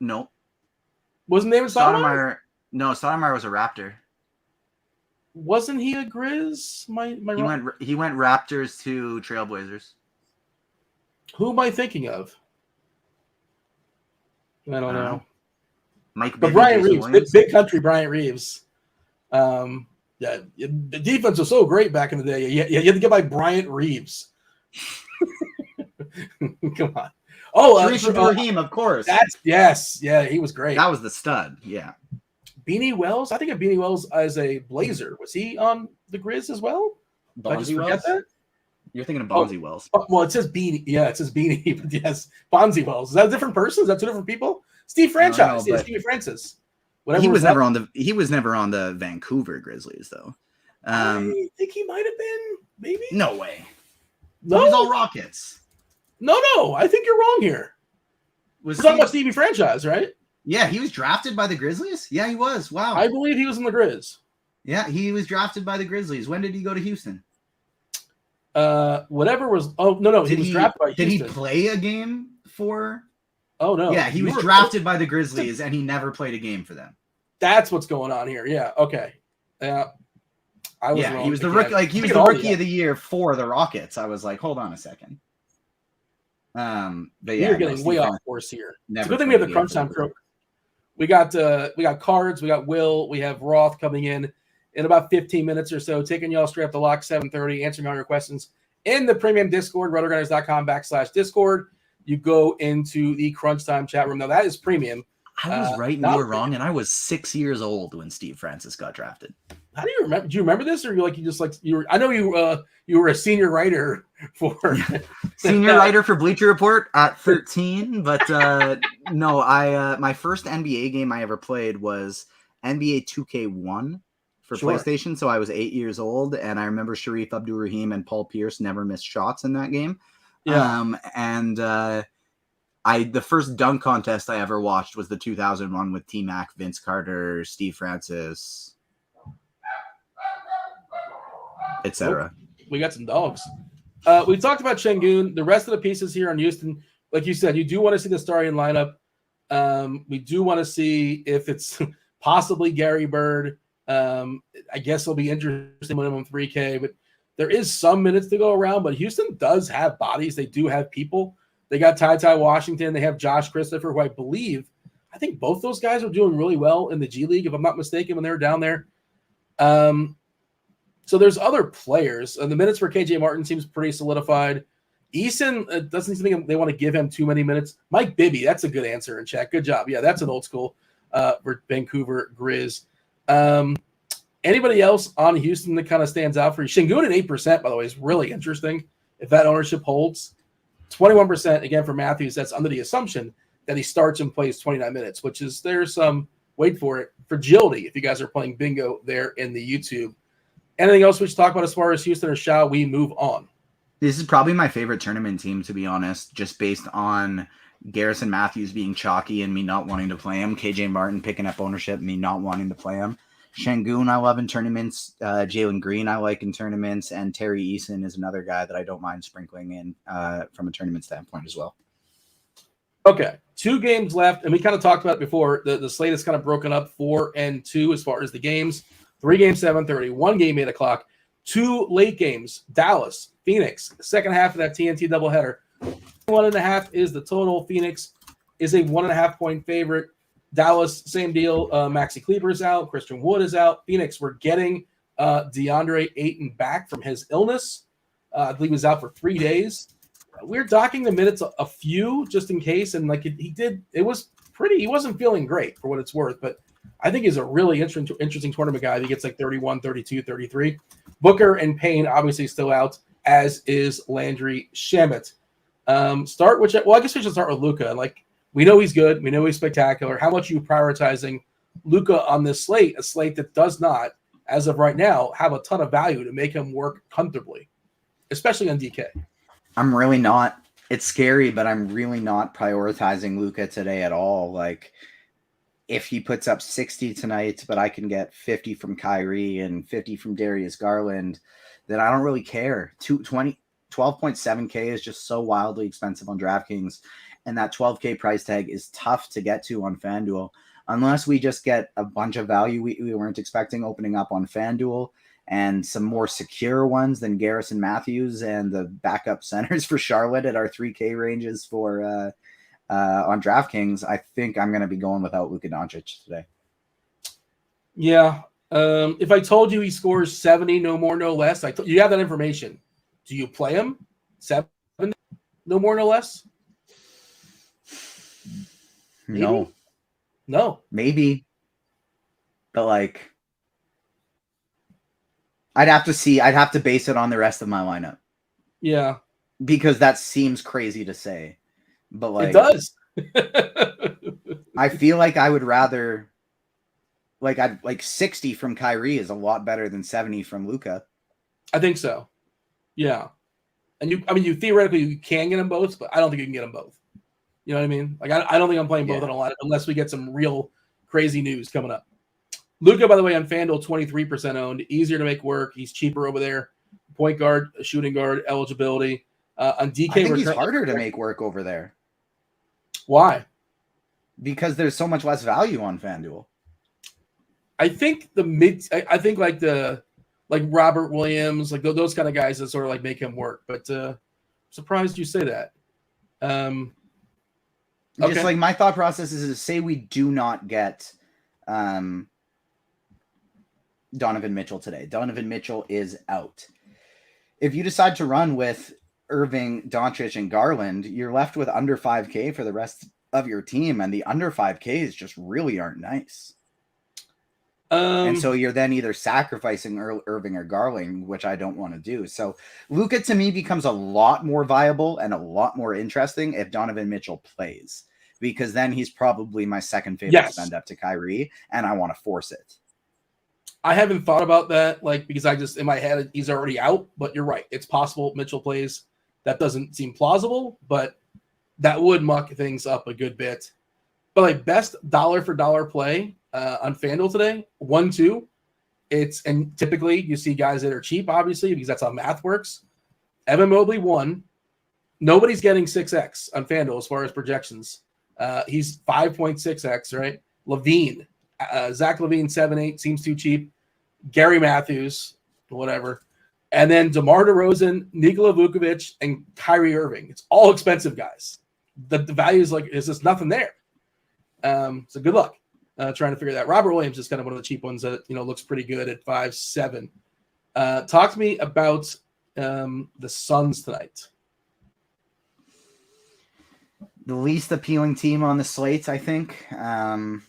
No. Wasn't Damon Stoudemire? No, Stoudemire was a Raptor. Wasn't he a Grizz? He went Raptors to Trailblazers. Who am I thinking of? I don't know. But Bryant Reeves, big country Bryant Reeves. Yeah, the defense was so great back in the day. You had to get by Bryant Reeves. Come on. Oh, Raheem, of course. Yeah, he was great. That was the stud. Yeah. Beanie Wells. I think of Beanie Wells as a Blazer. Was he on the Grizz as well? Did I just forget that? You're thinking of Bonzi Wells. Well, it says Beanie. Yeah, it says Beanie. But yes, Bonzi Wells. Is that a different person? Is that two different people? Steve Franchise. Yeah, Steve Francis. He was never on the Vancouver Grizzlies though. I think he might have been. Maybe. No way. No, he was all Rockets. No. I think you're wrong here. We're talking about Stevie Franchise, right? Yeah, he was drafted by the Grizzlies. Yeah, he was. Wow. I believe he was in the Grizz. Yeah, he was drafted by the Grizzlies. When did he go to Houston? Whatever was. Oh no, he was drafted by Houston. Did he play a game for? Oh no. Yeah, he was drafted by the Grizzlies and he never played a game for them. That's what's going on here. Yeah. Okay. Yeah. I was wrong. He was the rookie. Like he was the rookie of the year for the Rockets. I was like, hold on a second. But yeah, you're getting way off course here. It's a good thing we have the crunch time crew. We got cards. We got Will. We have Roth coming in about 15 minutes or so, taking y'all straight up to lock 7:30, answering all your questions in the premium Discord, RotoGrinders.com/Discord. You go into the crunch time chat room. Now that is premium. I was right and you were wrong, and I was 6 years old when Steve Francis got drafted. How do you remember? Do you remember this, or you were? I know you were a senior writer for writer for Bleacher Report at 13, but no, my first NBA game I ever played was NBA 2K1 for PlayStation. So I was 8 years old, and I remember Sharif Abdul-Rahim and Paul Pierce never missed shots in that game. Yeah. The first dunk contest I ever watched was the 2001 with T-Mac, Vince Carter, Steve Francis. etc. We got some dogs. We talked about Şengün. The rest of the pieces here on Houston, like you said, you do want to see the starting lineup. We do want to see if it's possibly Gary Bird. I guess it'll be interesting, minimum 3K, but there is some minutes to go around. But Houston does have bodies. They do have people. They got Ty Washington. They have Josh Christopher, who I think both those guys are doing really well in the G League, if I'm not mistaken, when they were down there. So there's other players. And the minutes for KJ Martin seems pretty solidified. Eason doesn't think they want to give him too many minutes. Mike Bibby, that's a good answer in chat. Good job. Yeah, that's an old school for Vancouver Grizz. Anybody else on Houston that kind of stands out for you? Şengün at 8%, by the way, is really interesting. If that ownership holds, 21% again for Matthews. That's under the assumption that he starts and plays 29 minutes, which is there's some wait for it fragility. If you guys are playing bingo there in the YouTube, anything else we should talk about as far as Houston, or shall we move on? This is probably my favorite tournament team, to be honest, just based on Garrison Matthews being chalky and me not wanting to play him. KJ Martin picking up ownership, me not wanting to play him. Şengün I love in tournaments. Jalen Green I like in tournaments. And Terry Eason is another guy that I don't mind sprinkling in from a tournament standpoint as well. Okay, 2 games left, and we kind of talked about it before. The slate is kind of broken up 4 and 2 as far as the games. 3 games 7:30, 1 game 8 o'clock, 2 late games. Dallas, Phoenix, second half of that TNT doubleheader. 1.5 is the total. Phoenix is a 1.5 point favorite. Dallas, same deal. Maxi Kleber is out. Christian Wood is out. Phoenix, we're getting DeAndre Ayton back from his illness. I believe he was out for 3 days. We're docking the minutes a few just in case, and like he wasn't feeling great for what it's worth, but I think he's a really interesting tournament guy. He gets like 31, 32, 33. Booker and Payne obviously still out, as is Landry Shamet. I guess we should start with Luka. Like, we know he's good. We know he's spectacular. How much are you prioritizing Luka on this slate, a slate that does not, as of right now, have a ton of value to make him work comfortably, especially on DK? I'm really not. It's scary, but I'm really not prioritizing Luka today at all. Like, if he puts up 60 tonight, but I can get 50 from Kyrie and 50 from Darius Garland, then I don't really care. 12.7K is just so wildly expensive on DraftKings, and that 12K price tag is tough to get to on FanDuel unless we just get a bunch of value we weren't expecting opening up on FanDuel and some more secure ones than Garrison Matthews and the backup centers for Charlotte at our 3K ranges for on DraftKings. I think I'm going to be going without Luka Doncic today. Yeah. If I told you he scores 70, no more, no less, you have that information. Do you play him? 7, no more, no less? Maybe? No. Maybe. But like, I'd have to base it on the rest of my lineup. Yeah. Because that seems crazy to say. But like, it does. I feel like I would rather like 60 from Kyrie is a lot better than 70 from Luka. I think so. Yeah. And you theoretically you can get them both, but I don't think you can get them both. You know what I mean? Like, I don't think I'm playing both on a lot unless we get some real crazy news coming up. Luka, by the way, on FanDuel, 23% owned. Easier to make work. He's cheaper over there. Point guard, shooting guard, eligibility. On DK, I think he's harder to make work over there. Why? Because there's so much less value on FanDuel. I think like Robert Williams, like those kind of guys that sort of like make him work. But surprised you say that. Okay. Just like my thought process is to say we do not get Donovan Mitchell today. Donovan Mitchell is out. If you decide to run with Irving, Doncic, and Garland, you're left with under 5K for the rest of your team, and the under 5Ks just really aren't nice. And so you're then either sacrificing Irving or Garland, which I don't want to do. So Luka to me becomes a lot more viable and a lot more interesting if Donovan Mitchell plays, because then he's probably my second favorite spend up to Kyrie, and I want to force it. I haven't thought about that, like, because I just in my head he's already out. But you're right; it's possible Mitchell plays. That doesn't seem plausible, but that would muck things up a good bit. But like best dollar for dollar play on FanDuel today, 1-2 And typically you see guys that are cheap, obviously, because that's how math works. Evan Mobley 1. Nobody's getting 6x on FanDuel as far as projections. He's 5.6x, right? Levine, Zach Levine 7.8 seems too cheap. Gary Matthews, whatever. And then DeMar DeRozan, Nikola Vukovic, and Kyrie Irving. It's all expensive guys. The value is like, there's just nothing there. So good luck trying to figure that. Robert Williams is kind of one of the cheap ones that, looks pretty good at 5.7. Talk to me about the Suns tonight. The least appealing team on the slate, I think. I'm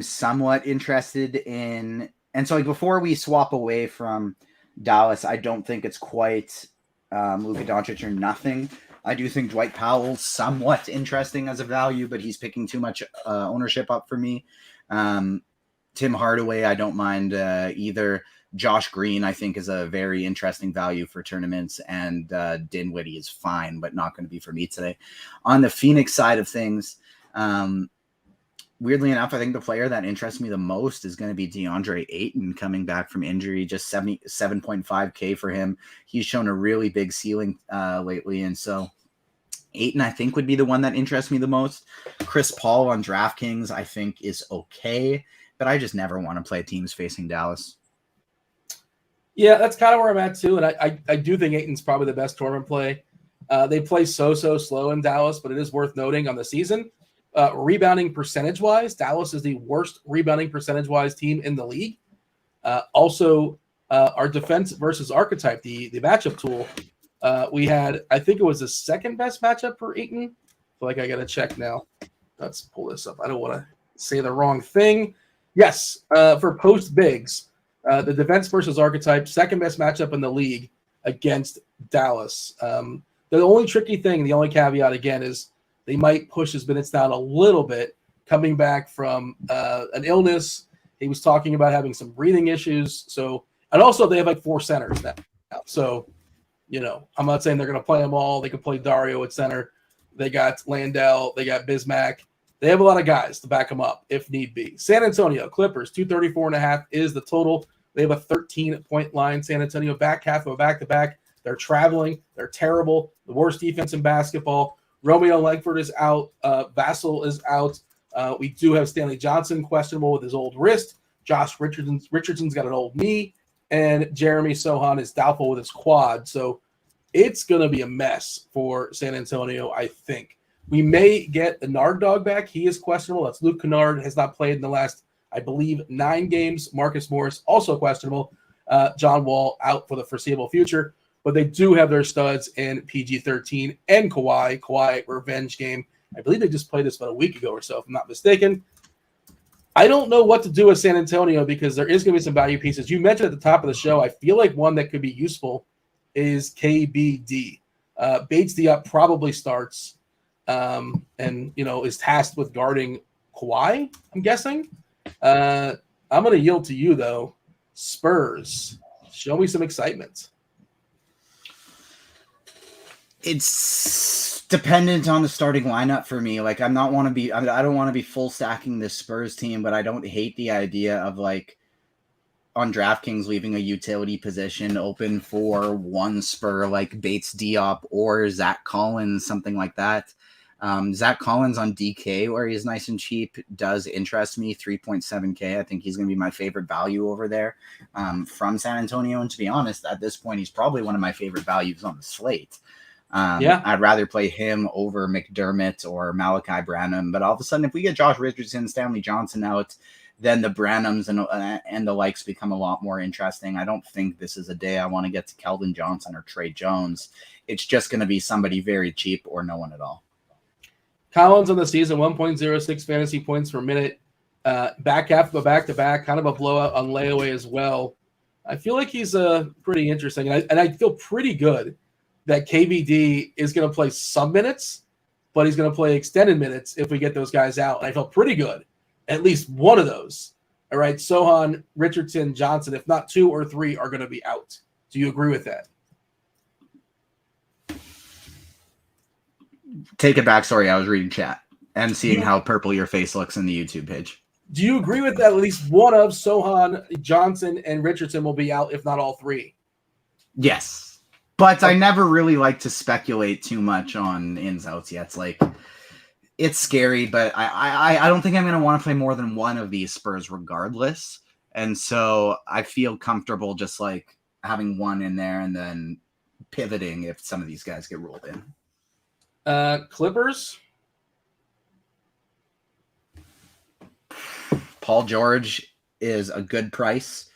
somewhat interested in, and so before we swap away from Dallas, I don't think it's quite Luka Doncic or nothing. I do think Dwight Powell's somewhat interesting as a value, but he's picking too much ownership up for me. Tim Hardaway, I don't mind either. Josh Green, I think, is a very interesting value for tournaments, and Dinwiddie is fine, but not going to be for me today. On the Phoenix side of things, weirdly enough, I think the player that interests me the most is going to be DeAndre Ayton coming back from injury, just 77.5K for him. He's shown a really big ceiling lately, and so Ayton, I think, would be the one that interests me the most. Chris Paul on DraftKings, I think, is okay, but I just never want to play teams facing Dallas. Yeah, that's kind of where I'm at too, and I do think Ayton's probably the best tournament play. They play so slow in Dallas, but it is worth noting on the season. Rebounding percentage-wise, Dallas is the worst rebounding percentage-wise team in the league. Also, our defense versus archetype, the matchup tool, we had, I think it was the second best matchup for Ayton. I feel like I got to check now. Let's pull this up. I don't want to say the wrong thing. Yes, for post bigs. The defense versus archetype, second best matchup in the league against Dallas. The only tricky thing, the only caveat again is they might push his minutes down a little bit coming back from an illness. He was talking about having some breathing issues. So, and also they have like 4 centers now. So, I'm not saying they're going to play them all. They could play Dario at center. They got Landell. They got Bismack. They have a lot of guys to back them up if need be. San Antonio Clippers, 234.5 is the total. They have a 13-point line. San Antonio back half of a back-to-back. They're traveling. They're terrible. The worst defense in basketball. Romeo Langford is out. Vassell is out. We do have Stanley Johnson questionable with his old wrist. Josh Richardson's got an old knee. And Jeremy Sohan is doubtful with his quad. So it's going to be a mess for San Antonio, I think. We may get the Nard dog back. He is questionable. That's Luke Kennard. Has not played in the last, I believe, 9 games. Marcus Morris, also questionable. John Wall out for the foreseeable future. But they do have their studs in PG-13 and Kawhi. Kawhi revenge game. I believe they just played this about a week ago or so, if I'm not mistaken. I don't know what to do with San Antonio because there is going to be some value pieces. You mentioned at the top of the show, I feel like one that could be useful is KBD. Bates Diop probably starts. And is tasked with guarding Kawhi, I'm guessing. I'm going to yield to you, though. Spurs, show me some excitement. It's dependent on the starting lineup for me. Like, I don't want to be full stacking this Spurs team, but I don't hate the idea of on DraftKings leaving a utility position open for one Spur like Bates Diop or Zach Collins, something like that. Zach Collins on DK, where he's nice and cheap, does interest me. 3.7K. I think he's going to be my favorite value over there from San Antonio. And to be honest, at this point, he's probably one of my favorite values on the slate. I'd rather play him over McDermott or Malachi Branham. But all of a sudden, if we get Josh Richardson, Stanley Johnson out, then the Branhams and the likes become a lot more interesting. I don't think this is a day I want to get to Keldon Johnson or Trey Jones. It's just going to be somebody very cheap or no one at all. Collins on the season, 1.06 fantasy points per minute. Back half of a back-to-back, kind of a blowout on layaway as well. I feel like he's pretty interesting. And I feel pretty good that KBD is going to play some minutes, but he's going to play extended minutes if we get those guys out. And I feel pretty good. At least one of those. All right, Sohan, Richardson, Johnson, if not 2 or 3, are going to be out. Do you agree with that? Take it back. Sorry, I was reading chat and seeing how purple your face looks in the YouTube page. Do you agree with that? At least one of Sohan, Johnson, and Richardson will be out, if not all three. Yes, but I never really like to speculate too much on ins outs yet. It's like it's scary, but I don't think I'm going to want to play more than one of these Spurs regardless, and so I feel comfortable just like having one in there and then pivoting if some of these guys get rolled in. Clippers. Paul George is a good price.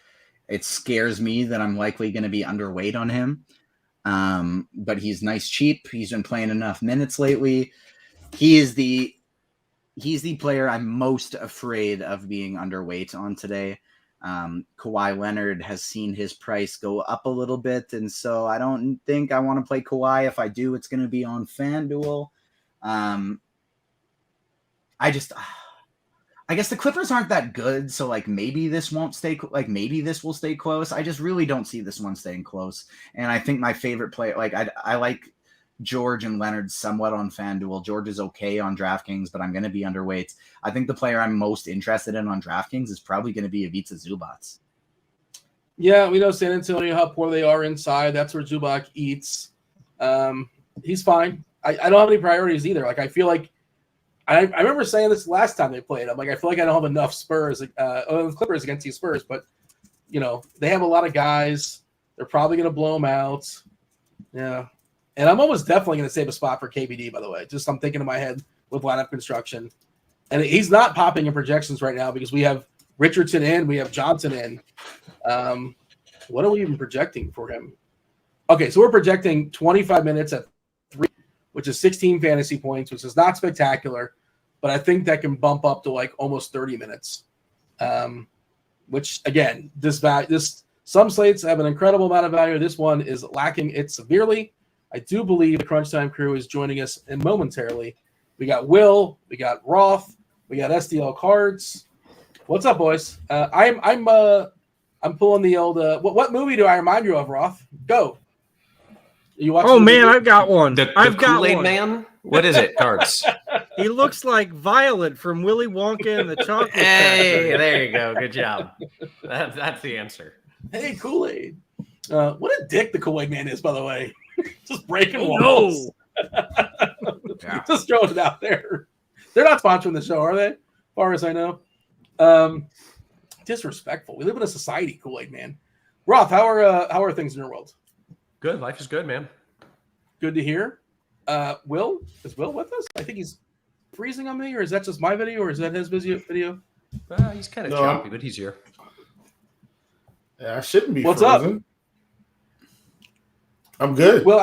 It scares me that I'm likely going to be underweight on him. But he's nice cheap. He's been playing enough minutes lately. He's the player I'm most afraid of being underweight on today. Kawhi Leonard has seen his price go up a little bit, and so I don't think I want to play Kawhi. If I do, it's going to be on FanDuel. I guess the Clippers aren't that good, so like maybe this won't stay. Like maybe this will stay close. I just really don't see this one staying close. And I think my favorite player, like I like George and Leonard somewhat on FanDuel. George is okay on DraftKings, but I'm going to be underweight. I think the player I'm most interested in on DraftKings is probably going to be Ivica Zubac. Yeah, we know San Antonio, how poor they are inside. That's where Zubac eats. He's fine. I don't have any priorities either. Like I feel like I remember saying this last time they played. I'm like, I feel like I don't have enough Spurs, Clippers against these Spurs, but they have a lot of guys. They're probably going to blow them out. Yeah. And I'm almost definitely going to save a spot for KBD, by the way. Just I'm thinking in my head with lineup construction. And he's not popping in projections right now because we have Richardson in, we have Johnson in. What are we even projecting for him? Okay, so we're projecting 25 minutes at 3, which is 16 fantasy points, which is not spectacular, but I think that can bump up to like almost 30 minutes. Which again, some slates have an incredible amount of value. This one is lacking it severely. I do believe the Crunch Time crew is joining us momentarily. We got Will, we got Roth, we got SDL Cards. What's up, boys? I'm pulling the old. What movie do I remind you of, Roth? Go. Oh man, I've got one. I've got Kool-Aid Man. What is it? Cards. He looks like Violet from Willy Wonka and the Chocolate Hey, Factory. there you go. Good job. That's the answer. Hey, Kool-Aid. What a dick the Kool-Aid Man is, by the way. Just breaking walls. Yeah. Just throwing it out there. They're not sponsoring the show, are they? As far as I know. Disrespectful. We live in a society, Kool-Aid Man. Roth, how are things in your world? Good. Life is good, man. Good to hear. Is Will with us? I think he's freezing on me, or is that just my video, or is that his video? He's kind of choppy, but he's here. Yeah, I shouldn't be. What's frozen. up? I'm good. Well,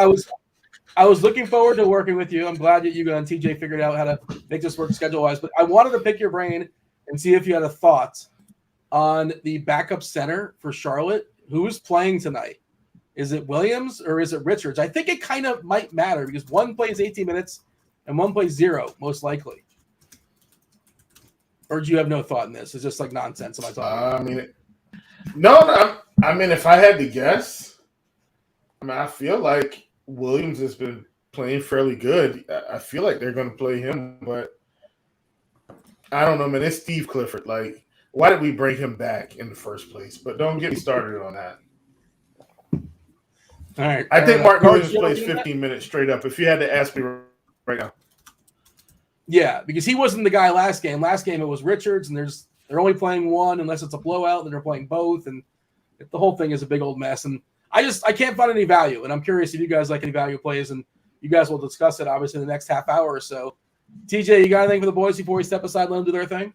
I was looking forward to working with you. I'm glad that you and TJ figured out how to make this work schedule-wise, but I wanted to pick your brain and see if you had a thought on the backup center for Charlotte. Who's playing tonight? Is it Williams or is it Richards? I think it kind of might matter because one plays 18 minutes and one plays 0, most likely. Or do you have no thought in this? It's just like nonsense. Am I talking? I mean, if I had to guess, I feel like Williams has been playing fairly good. I feel like they're going to play him, but I don't know, man. It's Steve Clifford. Like, why did we bring him back in the first place? But don't get me started on that. All right. I think Mark Williams plays 15 minutes straight up. If you had to ask me right now. Yeah, because he wasn't the guy last game. Last game it was Richards, and they're only playing one unless it's a blowout. Then they're playing both, and the whole thing is a big old mess. And I can't find any value. And I'm curious if you guys like any value plays, and you guys will discuss it obviously in the next half hour or so. TJ, you got anything for the boys before we step aside and let them do their thing?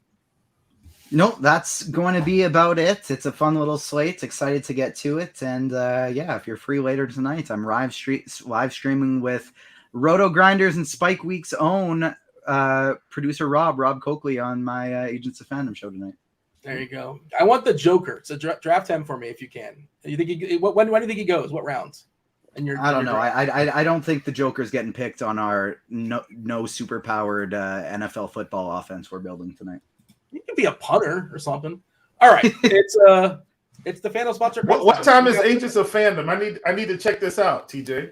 Nope, that's going to be about it. It's a fun little slate. Excited to get to it. And if you're free later tonight, I'm live streaming with RotoGrinders and Spike Week's own producer Rob Coakley on my Agents of Fandom show tonight. There you go. I want the Joker. So draft him for me if you can. You think when do you think he goes? What rounds? I don't know. I don't think the Joker's getting picked on our no super powered NFL football offense we're building tonight. You could be a punter or something. All right, it's the FanDuel sponsor. What time is Agents of Fandom? I need to check this out, TJ.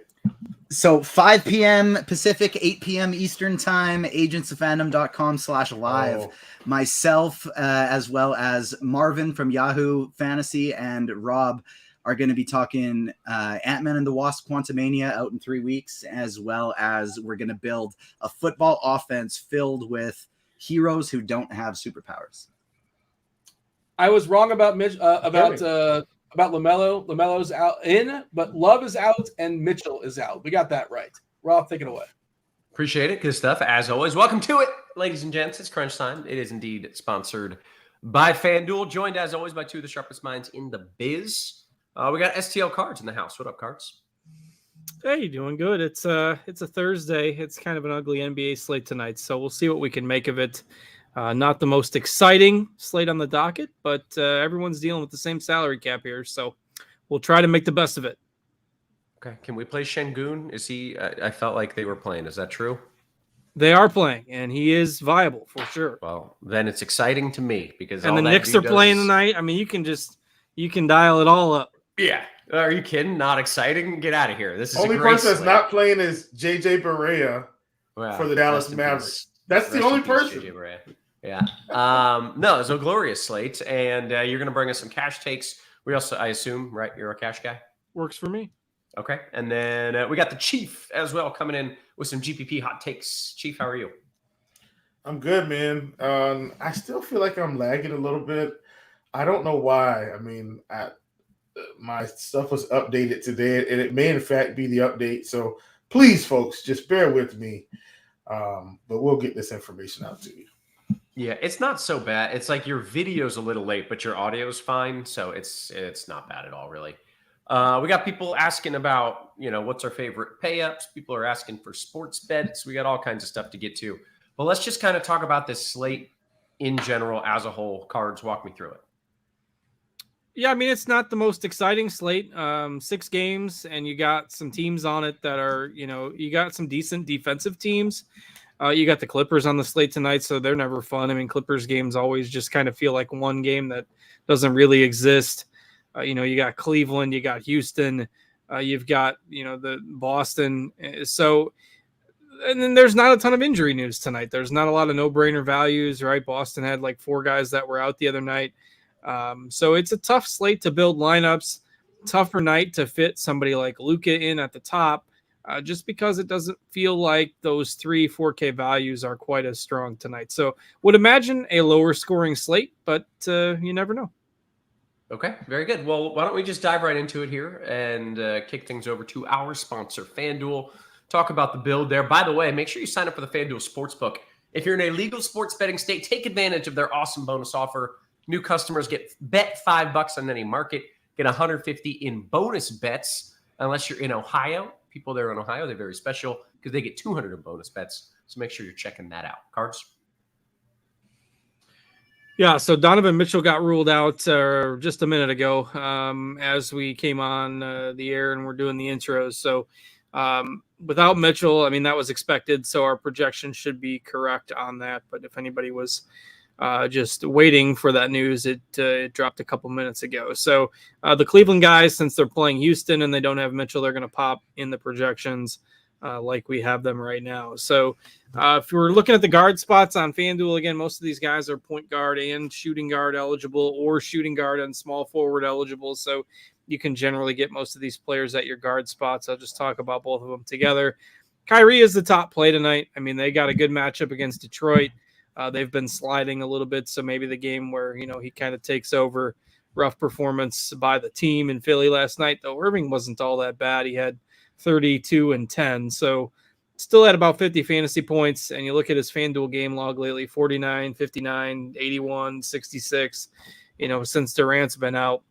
So 5 p.m. Pacific, 8 p.m. Eastern time, agentsofandom.com/live. Oh. Myself, as well as Marvin from Yahoo Fantasy and Rob are going to be talking Ant-Man and the Wasp Quantumania out in 3 weeks, as well as we're going to build a football offense filled with heroes who don't have superpowers. I was wrong about LaMelo. LaMelo's out but Love is out and Mitchell is out. We got that right. Roth, take it away. Appreciate it. Good stuff. As always, welcome to it, ladies and gents. It's crunch time. It is indeed sponsored by Fanduel, joined as always by two of the sharpest minds in the biz. We got STL Cards in the house. What up, Cards? Hey, doing good. It's a Thursday. It's kind of an ugly NBA slate tonight, so we'll see what we can make of it. Not the most exciting slate on the docket, but everyone's dealing with the same salary cap here, so we'll try to make the best of it. Okay. Can we play Şengün? Is he? I felt like they were playing. Is that true? They are playing, and he is viable for sure. Well, then it's exciting to me because and the Knicks are playing tonight. I mean, you can dial it all up. Yeah. Are you kidding? Not exciting? Get out of here. This is Only a great person that's slate. not playing is JJ Barea for the Dallas Mavericks. That's the only person. Yeah. No, it's a glorious slate, and you're going to bring us some cash takes. We also, I assume, right? You're a cash guy. Works for me. Okay, and then we got the Chief as well coming in with some GPP hot takes. Chief, how are you? I'm good, man. I still feel like I'm lagging a little bit. I don't know why. I mean, my stuff was updated today, and it may in fact be the update. So please, folks, just bear with me. But we'll get this information out to you. Yeah, it's not so bad. It's like your video's a little late, but your audio's fine, so it's not bad at all, really. We got people asking about, what's our favorite pay-ups. People are asking for sports bets. We got all kinds of stuff to get to. But let's just kind of talk about this slate in general as a whole. Cards, walk me through it. Yeah, I mean, it's not the most exciting slate. 6 games, and you got some teams on it that are, you got some decent defensive teams. You got the Clippers on the slate tonight, so they're never fun. I mean, Clippers games always just kind of feel like one game that doesn't really exist. You got Cleveland, you got Houston, you've got, the Boston. So, and then there's not a ton of injury news tonight. There's not a lot of no-brainer values, right? Boston had like 4 guys that were out the other night. So it's a tough slate to build lineups, tougher night to fit somebody like Luka in at the top, just because it doesn't feel like those 4K values are quite as strong tonight. So would imagine a lower scoring slate, but you never know. Okay, very good. Well, why don't we just dive right into it here and kick things over to our sponsor, FanDuel. Talk about the build there. By the way, make sure you sign up for the FanDuel Sportsbook. If you're in a legal sports betting state, take advantage of their awesome bonus offer. New customers bet $5 on any market, get $150 in bonus bets. Unless you're in Ohio, people there in Ohio, they're very special because they get $200 in bonus bets. So make sure you're checking that out. Cards. Yeah, so Donovan Mitchell got ruled out just a minute ago as we came on the air and we're doing the intros. So without Mitchell, I mean, that was expected. So our projection should be correct on that. But if anybody was just waiting for that news, it dropped a couple minutes ago. So the Cleveland guys, since they're playing Houston and they don't have Mitchell, they're going to pop in the projections like we have them right now. So if we're looking at the guard spots on FanDuel, again, most of these guys are point guard and shooting guard eligible or shooting guard and small forward eligible. So you can generally get most of these players at your guard spots. I'll just talk about both of them together. Kyrie is the top play tonight. I mean, they got a good matchup against Detroit. They've been sliding a little bit, so maybe the game where, he kind of takes over. Rough performance by the team in Philly last night, though Irving wasn't all that bad. He had 32 and 10, so still had about 50 fantasy points. And you look at his FanDuel game log lately, 49, 59, 81, 66. Since Durant's been out,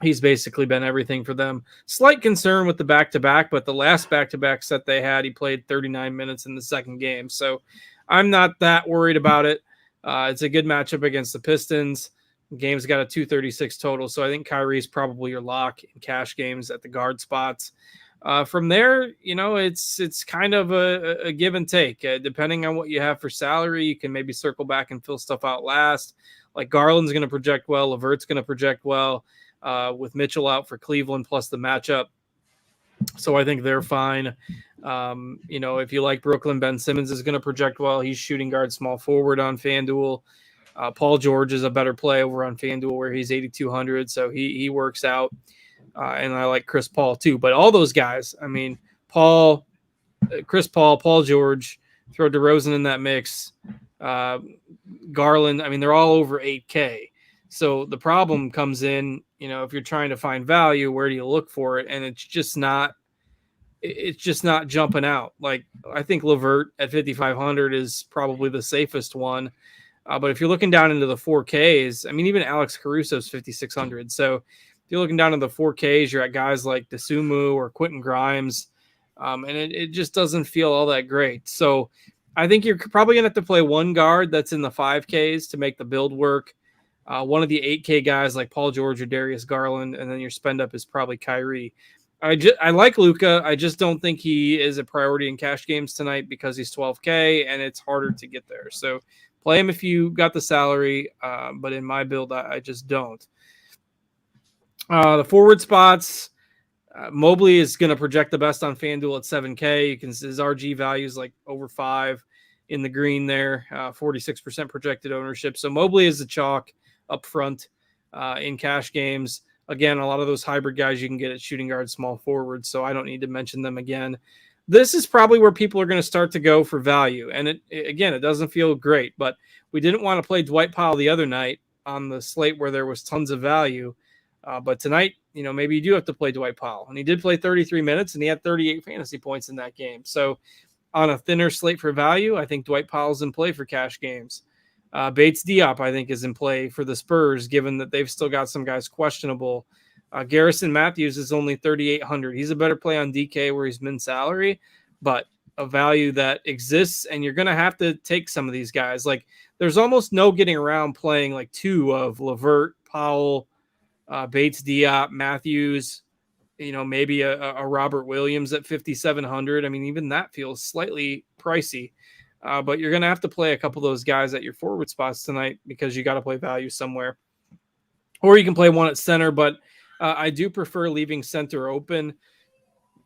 he's basically been everything for them. Slight concern with the back-to-back, but the last back-to-back set they had, he played 39 minutes in the second game. So I'm not that worried about it. It's a good matchup against the Pistons. The game's got a 236 total, so I think Kyrie's probably your lock in cash games at the guard spots. From there, it's kind of a give and take. Depending on what you have for salary, you can maybe circle back and fill stuff out last. Like Garland's going to project well. LeVert's going to project well with Mitchell out for Cleveland plus the matchup. So I think they're fine. If you like Brooklyn, Ben Simmons is going to project well. He's shooting guard, small forward on FanDuel. Paul George is a better play over on FanDuel where he's 8,200. So he works out. And I like Chris Paul too. But all those guys, I mean, Chris Paul, Paul George, throw DeRozan in that mix. Garland, I mean, they're all over 8K. So the problem comes in, if you're trying to find value, where do you look for it? And it's just not jumping out. Like, I think LeVert at 5,500 is probably the safest one. But if you're looking down into the 4Ks, I mean, even Alex Caruso's 5,600. So if you're looking down into the 4Ks, you're at guys like DeSumo or Quentin Grimes. And it just doesn't feel all that great. So I think you're probably going to have to play one guard that's in the 5Ks to make the build work. One of the 8K guys like Paul George or Darius Garland, and then your spend up is probably Kyrie. I like Luka. I just don't think he is a priority in cash games tonight because he's 12K and it's harder to get there. So play him if you got the salary, but in my build, I just don't. The forward spots, Mobley is going to project the best on FanDuel at 7K. His RG value is like over 5 in the green there, 46% projected ownership. So Mobley is the chalk up front in cash games. Again, a lot of those hybrid guys you can get at shooting guard, small forward, so I don't need to mention them again. This is probably where people are going to start to go for value. And it doesn't feel great, but we didn't want to play Dwight Powell the other night on the slate where there was tons of value. But tonight, maybe you do have to play Dwight Powell. And he did play 33 minutes, and he had 38 fantasy points in that game. So on a thinner slate for value, I think Dwight Powell's in play for cash games. Bates Diop, I think, is in play for the Spurs, given that they've still got some guys questionable. Garrison Matthews is only 3,800. He's a better play on DK where he's min salary, but a value that exists, and you're going to have to take some of these guys. Like, there's almost no getting around playing like two of LeVert, Powell, Bates Diop, Matthews, maybe a Robert Williams at 5,700. I mean, even that feels slightly pricey. But you're going to have to play a couple of those guys at your forward spots tonight because you got to play value somewhere. Or you can play one at center, but I do prefer leaving center open.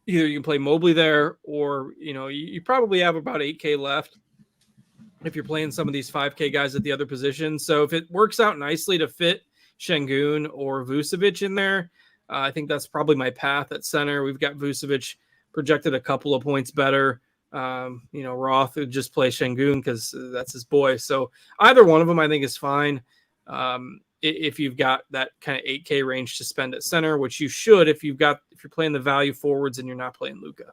Either you can play Mobley there, or, you probably have about 8K left if you're playing some of these 5K guys at the other position. So if it works out nicely to fit Şengün or Vucevic in there, I think that's probably my path at center. We've got Vucevic projected a couple of points better. Roth would just play Şengün because that's his boy. So either one of them I think is fine. If you've got that kind of 8K range to spend at center, which you should if you're playing the value forwards and you're not playing Luka.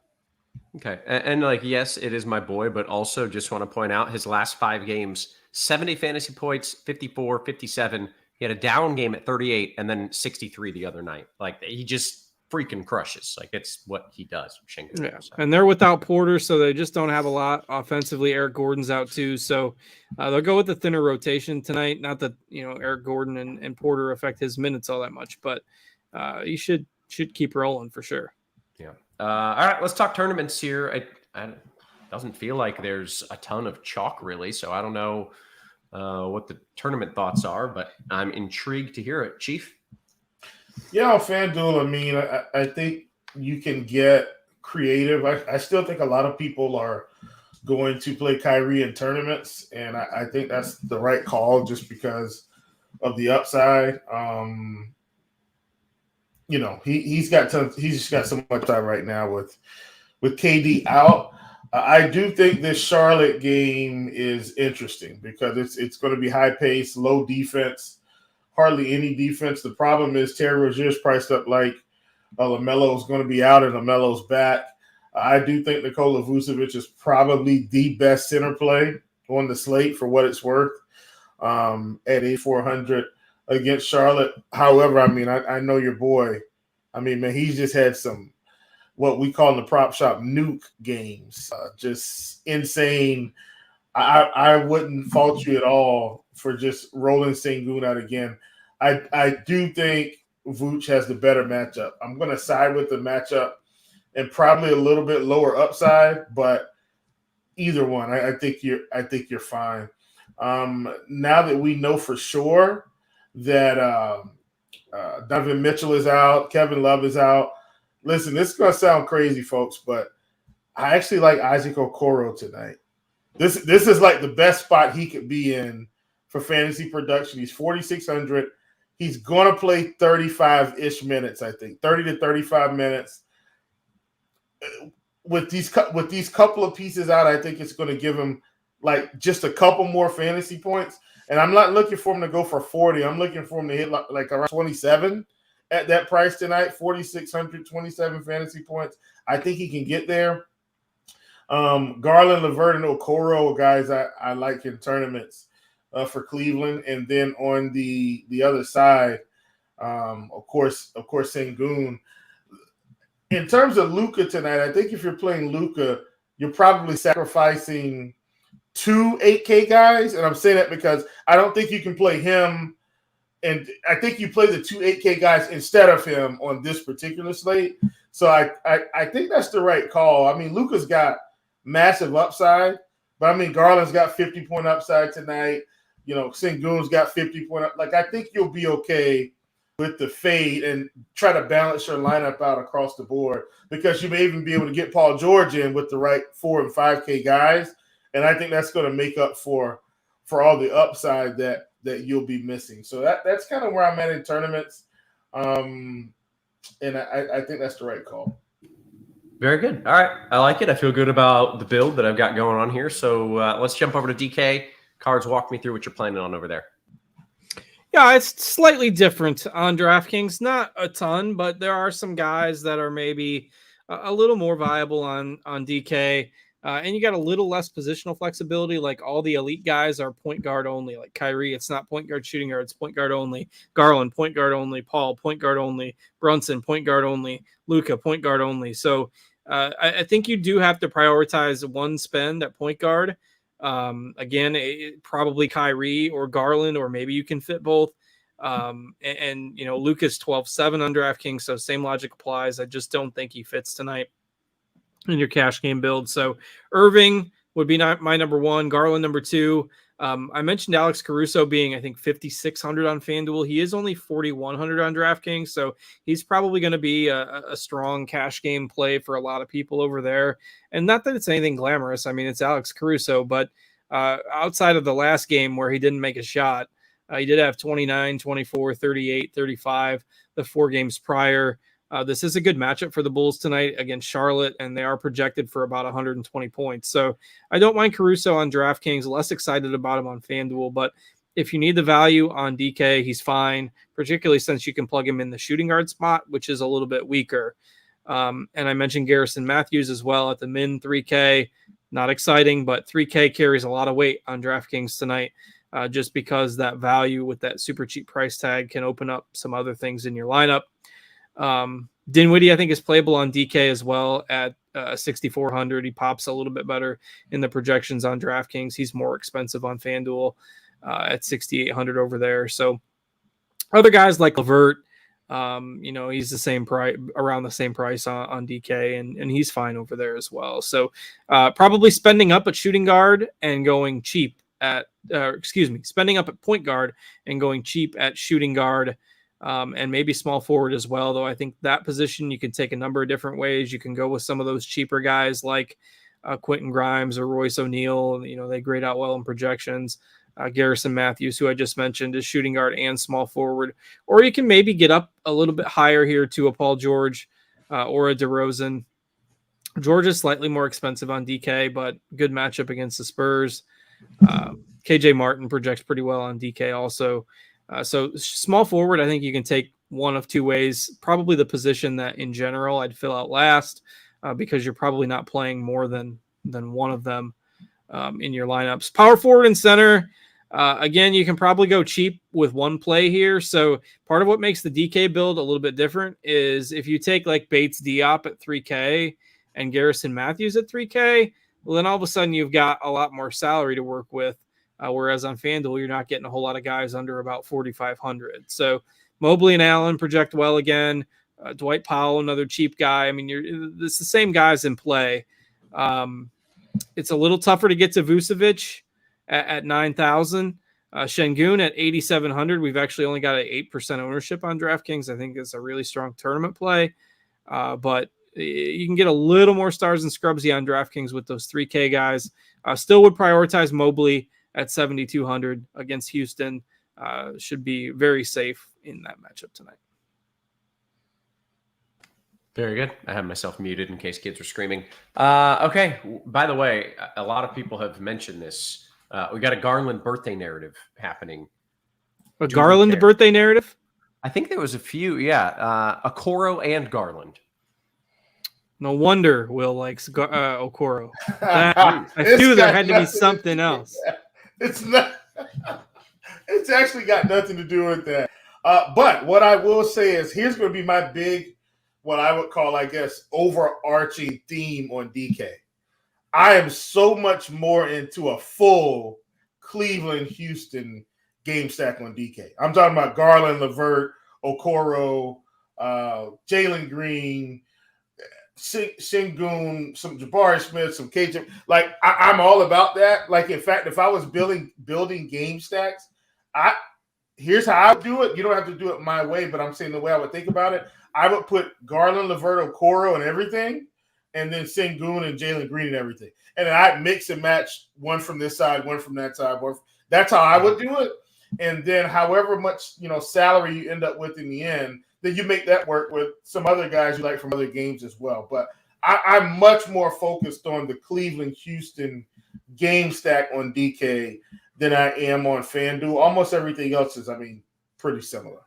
Okay. And yes, it is my boy, but also just want to point out his last 5 games, 70 fantasy points, 54, 57. He had a down game at 38 and then 63 the other night. Like, he just freaking crushes. Like, it's what he does. Şengün, yeah. So. And they're without Porter, so they just don't have a lot offensively. Eric Gordon's out too, so they'll go with the thinner rotation tonight. Not that Eric Gordon and Porter affect his minutes all that much, but you should keep rolling for sure. Yeah. All right, let's talk tournaments here. It doesn't feel like there's a ton of chalk really, so I don't know what the tournament thoughts are, but I'm intrigued to hear it, Chief. Yeah, on FanDuel, I mean, I think you can get creative. I still think a lot of people are going to play Kyrie in tournaments, and I think that's the right call just because of the upside. He's just got so much time right now with KD out. I do think this Charlotte game is interesting because it's going to be high pace, low defense. Hardly any defense. The problem is Terry Rozier's priced up like LaMelo is going to be out and LaMelo's back. I do think Nikola Vucevic is probably the best center play on the slate for what it's worth at 8,400 against Charlotte. However, I mean, I know your boy. I mean, man, he's just had some what we call in the prop shop nuke games. Just insane. I wouldn't fault you at all for just rolling Şengün out again. I do think Vooch has the better matchup. I'm going to side with the matchup and probably a little bit lower upside, but either one, I think you're fine. Now that we know for sure that Donovan Mitchell is out, Kevin Love is out, Listen, this is going to sound crazy, folks, but I actually like Isaac Okoro tonight. This is like the best spot he could be in for fantasy production. He's 4,600. He's going to play 35-ish minutes, I think, 30 to 35 minutes. With these couple of pieces out, I think it's going to give him like just a couple more fantasy points. And I'm not looking for him to go for 40. I'm looking for him to hit like around 27 at that price tonight, 4,600, 27 fantasy points. I think he can get there. Garland, LeVert, and Okoro, guys, I like in tournaments for Cleveland. And then on the other side, of course, Sengun. In terms of Luka tonight, I think if you're playing Luka, you're probably sacrificing 2 8K guys. And I'm saying that because I don't think you can play him. And I think you play the 2 8K guys instead of him on this particular slate. So I think that's the right call. I mean, Luka's got massive upside, but I mean, Garland's got 50-point upside tonight. You know, Sengun's got 50-point up. Like, I think you'll be okay with the fade and try to balance your lineup out across the board, because you may even be able to get Paul George in with the right 4 and 5K guys. And I think that's going to make up for all the upside that you'll be missing. So that's kind of where I'm at in tournaments. And I think that's the right call. Very good. All right. I like it. I feel good about the build that I've got going on here. So let's jump over to DK. Cards, walk me through what you're planning on over there. Yeah, it's slightly different on DraftKings. Not a ton, but there are some guys that are maybe a little more viable on DK. And you got a little less positional flexibility. Like all the elite guys are point guard only. Like Kyrie, it's not point guard, shooting guard, it's point guard only. Garland, point guard only. Paul, point guard only. Brunson, point guard only. Luka, point guard only. So I think you do have to prioritize one spend at point guard. Again, probably Kyrie or Garland, or maybe you can fit both. And you know, Luka's 12-7 on DraftKings, so same logic applies. I just don't think he fits tonight in your cash game build. So Irving would be my number one, Garland number two. I mentioned Alex Caruso being, I think, 5,600 on FanDuel. He is only 4,100 on DraftKings, so he's probably going to be a strong cash game play for a lot of people over there. And not that it's anything glamorous. I mean, it's Alex Caruso, but outside of the last game where he didn't make a shot, he did have 29, 24, 38, 35 the 4 games prior. This is a good matchup for the Bulls tonight against Charlotte, and they are projected for about 120 points. So I don't mind Caruso on DraftKings, less excited about him on FanDuel, but if you need the value on DK, he's fine, particularly since you can plug him in the shooting guard spot, which is a little bit weaker. And I mentioned Garrison Matthews as well at the min 3K. Not exciting, but 3K carries a lot of weight on DraftKings tonight, just because that value with that super cheap price tag can open up some other things in your lineup. Dinwiddie, I think, is playable on DK as well at 6,400. He pops a little bit better in the projections on DraftKings. He's more expensive on FanDuel at 6,800 over there. So other guys like LeVert, you know, he's the same price, around the same price on DK, and he's fine over there as well. So probably spending up at shooting guard and going cheap at, spending up at point guard and going cheap at shooting guard. And maybe small forward as well, though I think that position you can take a number of different ways. You can go with some of those cheaper guys like Quentin Grimes or Royce O'Neal. You know, they grade out well in projections. Garrison Matthews, who I just mentioned, is shooting guard and small forward. Or you can maybe get up a little bit higher here to a Paul George or a DeRozan. George is slightly more expensive on DK, but good matchup against the Spurs. KJ Martin projects pretty well on DK also. So small forward, I think you can take one of two ways. Probably the position that in general I'd fill out last because you're probably not playing more than one of them in your lineups. Power forward and center, again, you can probably go cheap with one play here. So part of what makes the DK build a little bit different is if you take like Bates Diop at 3K and Garrison Matthews at 3K, well, then all of a sudden you've got a lot more salary to work with. Whereas on FanDuel, you're not getting a whole lot of guys under about 4,500. So Mobley and Allen project well again. Dwight Powell, another cheap guy. I mean, it's the same guys in play. It's a little tougher to get to Vucevic at 9,000. Şengün at 8,700. We've actually only got an 8% ownership on DraftKings. I think it's a really strong tournament play. but you can get a little more stars and scrubsy on DraftKings with those 3K guys. Still would prioritize Mobley at 7,200 against Houston. Should be very safe in that matchup tonight. Very good. I have myself muted in case kids were screaming. Okay. By the way, a lot of people have mentioned this. We got a Garland birthday narrative happening. A Garland birthday narrative? I think there was a few. Yeah. Okoro and Garland. No wonder Will likes Okoro. I knew there had to be something else. It's not. It's actually got nothing to do with that. But what I will say is, here's going to be my big, what I would call, I guess, overarching theme on DK. I am so much more into a full Cleveland-Houston game stack on DK. I'm talking about Garland, LeVert, Okoro, Jalen Green, Sengun, some Jabari Smith, some KJ. Like, I'm all about that. Like, in fact, if I was building game stacks, here's how I would do it. You don't have to do it my way, but I'm saying the way I would think about it. I would put Garland, LeVert, Okoro, and everything, and then Sengun and Jalen Green and everything. And then I'd mix and match one from this side, one from that side. That's how I would do it. And then however much, salary you end up with in the end, then you make that work with some other guys you like from other games as well. But I'm much more focused on the Cleveland-Houston game stack on DK than I am on FanDuel. Almost everything else is, pretty similar.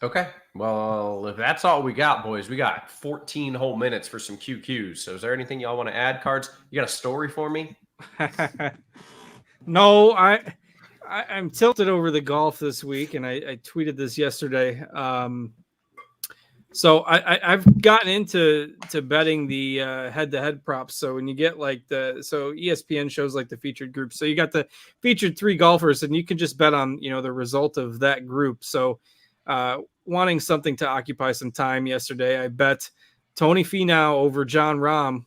Okay. Well, if that's all we got, boys, we got 14 whole minutes for some QQs. So is there anything y'all want to add, Cards? You got a story for me? No, I'm tilted over the golf this week, and I tweeted this yesterday. So I've gotten into betting the head-to-head props. So when you get ESPN shows like the featured group. So you got the featured 3 golfers, and you can just bet on the result of that group. So wanting something to occupy some time yesterday, I bet Tony Finau over John Rahm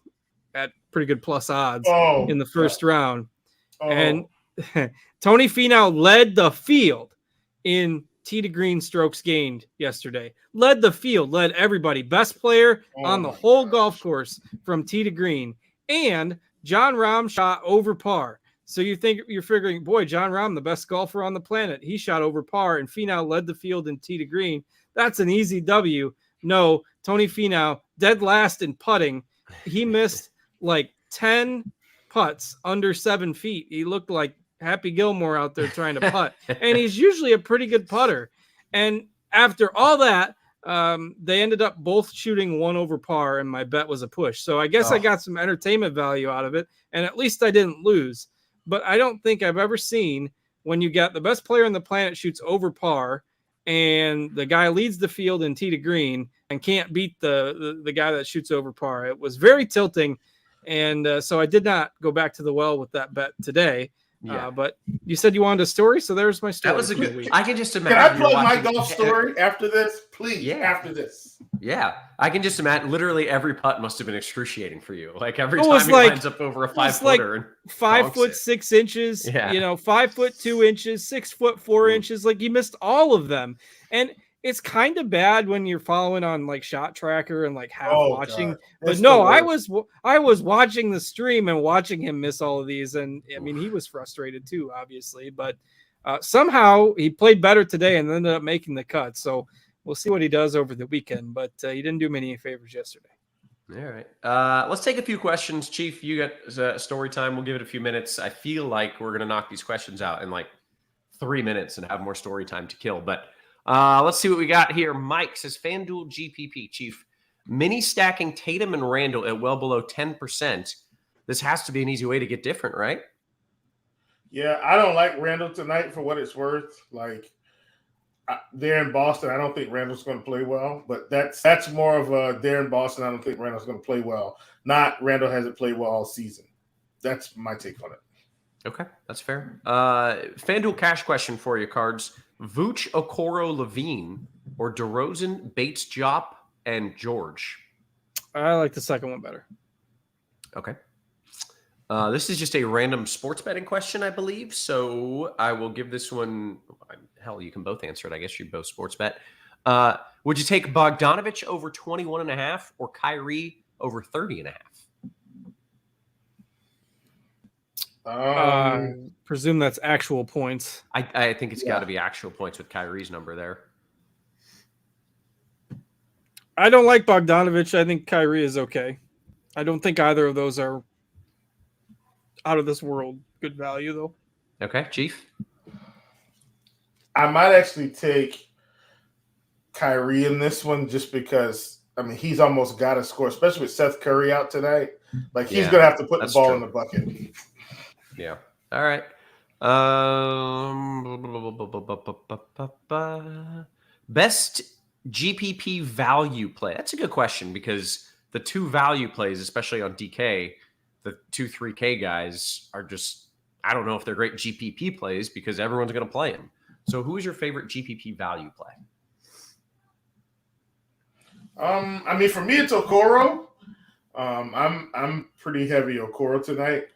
at pretty good plus odds in the first round. And Tony Finau led the field in tee to green strokes gained yesterday. Led the field, led everybody. Best player on the whole golf course from tee to green. And John Rahm shot over par. So you're figuring, boy, John Rahm, the best golfer on the planet, he shot over par, and Finau led the field in tee to green. That's an easy W. No, Tony Finau, dead last in putting. He missed like 10 putts under 7 feet. He looked like Happy Gilmore out there trying to putt. And he's usually a pretty good putter. And after all that, they ended up both shooting 1 over par, and my bet was a push. So I guess I got some entertainment value out of it, and at least I didn't lose. But I don't think I've ever seen when you got the best player on the planet shoots over par, and the guy leads the field in tee to green and can't beat the guy that shoots over par. It was very tilting, and so I did not go back to the well with that bet today. Yeah. But you said you wanted a story, so there's my story. That was a good week. I can just imagine. Can I plug my golf story after this? Please, after this. Yeah. I can just imagine literally every putt must have been excruciating for you. Like every time he lines up over a 5-footer. Like 5 foot 6 inches, 5 foot 2 inches, 6 foot 4 inches. Like you missed all of them. And it's kind of bad when you're following on like Shot Tracker and like watching. But no, I was watching the stream and watching him miss all of these, and I mean he was frustrated too, obviously. But somehow he played better today and ended up making the cut. So we'll see what he does over the weekend. But he didn't do many favors yesterday. All right, let's take a few questions. Chief, you got story time. We'll give it a few minutes. I feel like we're gonna knock these questions out in like 3 minutes and have more story time to kill, but. Let's see what we got here. Mike says FanDuel GPP, Chief. Mini stacking Tatum and Randall at well below 10%. This has to be an easy way to get different, right? Yeah, I don't like Randall tonight for what it's worth. Like, they're in Boston. I don't think Randall's going to play well, but that's more of a they're in Boston. I don't think Randall's going to play well. Not Randall hasn't played well all season. That's my take on it. Okay, that's fair. FanDuel cash question for you, Cards. Vooch, Okoro, Levine, or DeRozan, Bates, Jop, and George? I like the second one better. Okay. This is just a random sports betting question, I believe. So I will give this one. Hell, you can both answer it. I guess you both sports bet. Would you take Bogdanovich over 21.5 or Kyrie over 30.5? Presume that's actual points. I think it's got to be actual points with Kyrie's number there. I don't like Bogdanovich. I think Kyrie is okay. I don't think either of those are out of this world good value, though. Okay, Chief? I might actually take Kyrie in this one just because, he's almost got to score, especially with Seth Curry out tonight. Like, he's going to have to put the ball in the bucket. Yeah. All right. Best GPP value play. That's a good question because the two value plays, especially on DK, the 2-3K guys are just, I don't know if they're great GPP plays because everyone's going to play them. So who is your favorite GPP value play? For me, it's Okoro. I'm pretty heavy Okoro tonight.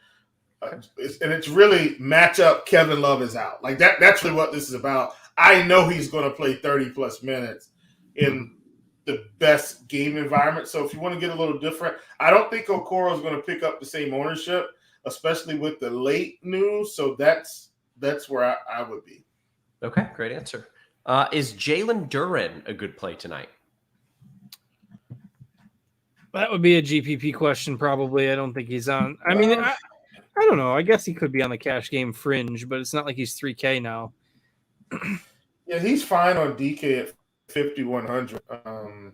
It's really matchup. Kevin Love is out. Like that's really what this is about. I know he's going to play 30+ minutes in the best game environment. So if you want to get a little different, I don't think Okoro is going to pick up the same ownership, especially with the late news. So that's where I would be. Okay, great answer. Is Jalen Duren a good play tonight? That would be a GPP question, probably. I don't think he's on. I don't know. I guess he could be on the cash game fringe, but it's not like he's 3K now. Yeah, he's fine on DK at 5,100. On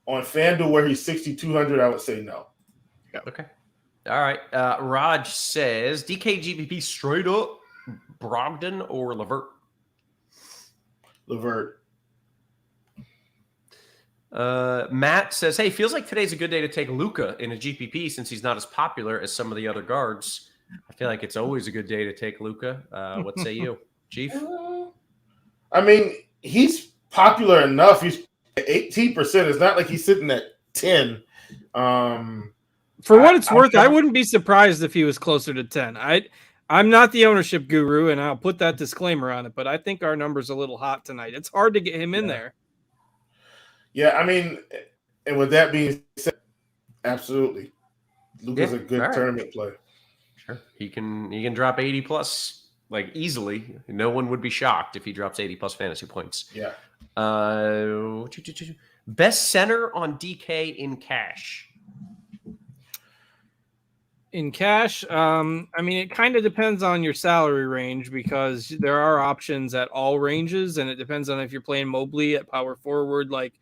FanDuel, where he's 6,200, I would say no. Yeah. Okay. All right. Raj says DK GPP straight up Brogdon or LeVert? LeVert. Matt says, hey, feels like today's a good day to take Luka in a GPP since he's not as popular as some of the other guards. I feel like it's always a good day to take Luka. What say you, Chief? He's popular enough. He's 18%. It's not like he's sitting at 10. For what it's worth, I wouldn't be surprised if he was closer to 10. I'm not the ownership guru, and I'll put that disclaimer on it, but I think our number's a little hot tonight. It's hard to get him in there. Yeah, and with that being said, absolutely. Luka's a good tournament player. Sure. He can drop 80 plus like easily. No one would be shocked if he drops 80 plus fantasy points. Yeah. Best center on DK in cash. In cash, it kind of depends on your salary range because there are options at all ranges, and it depends on if you're playing Mobley at power forward. Like,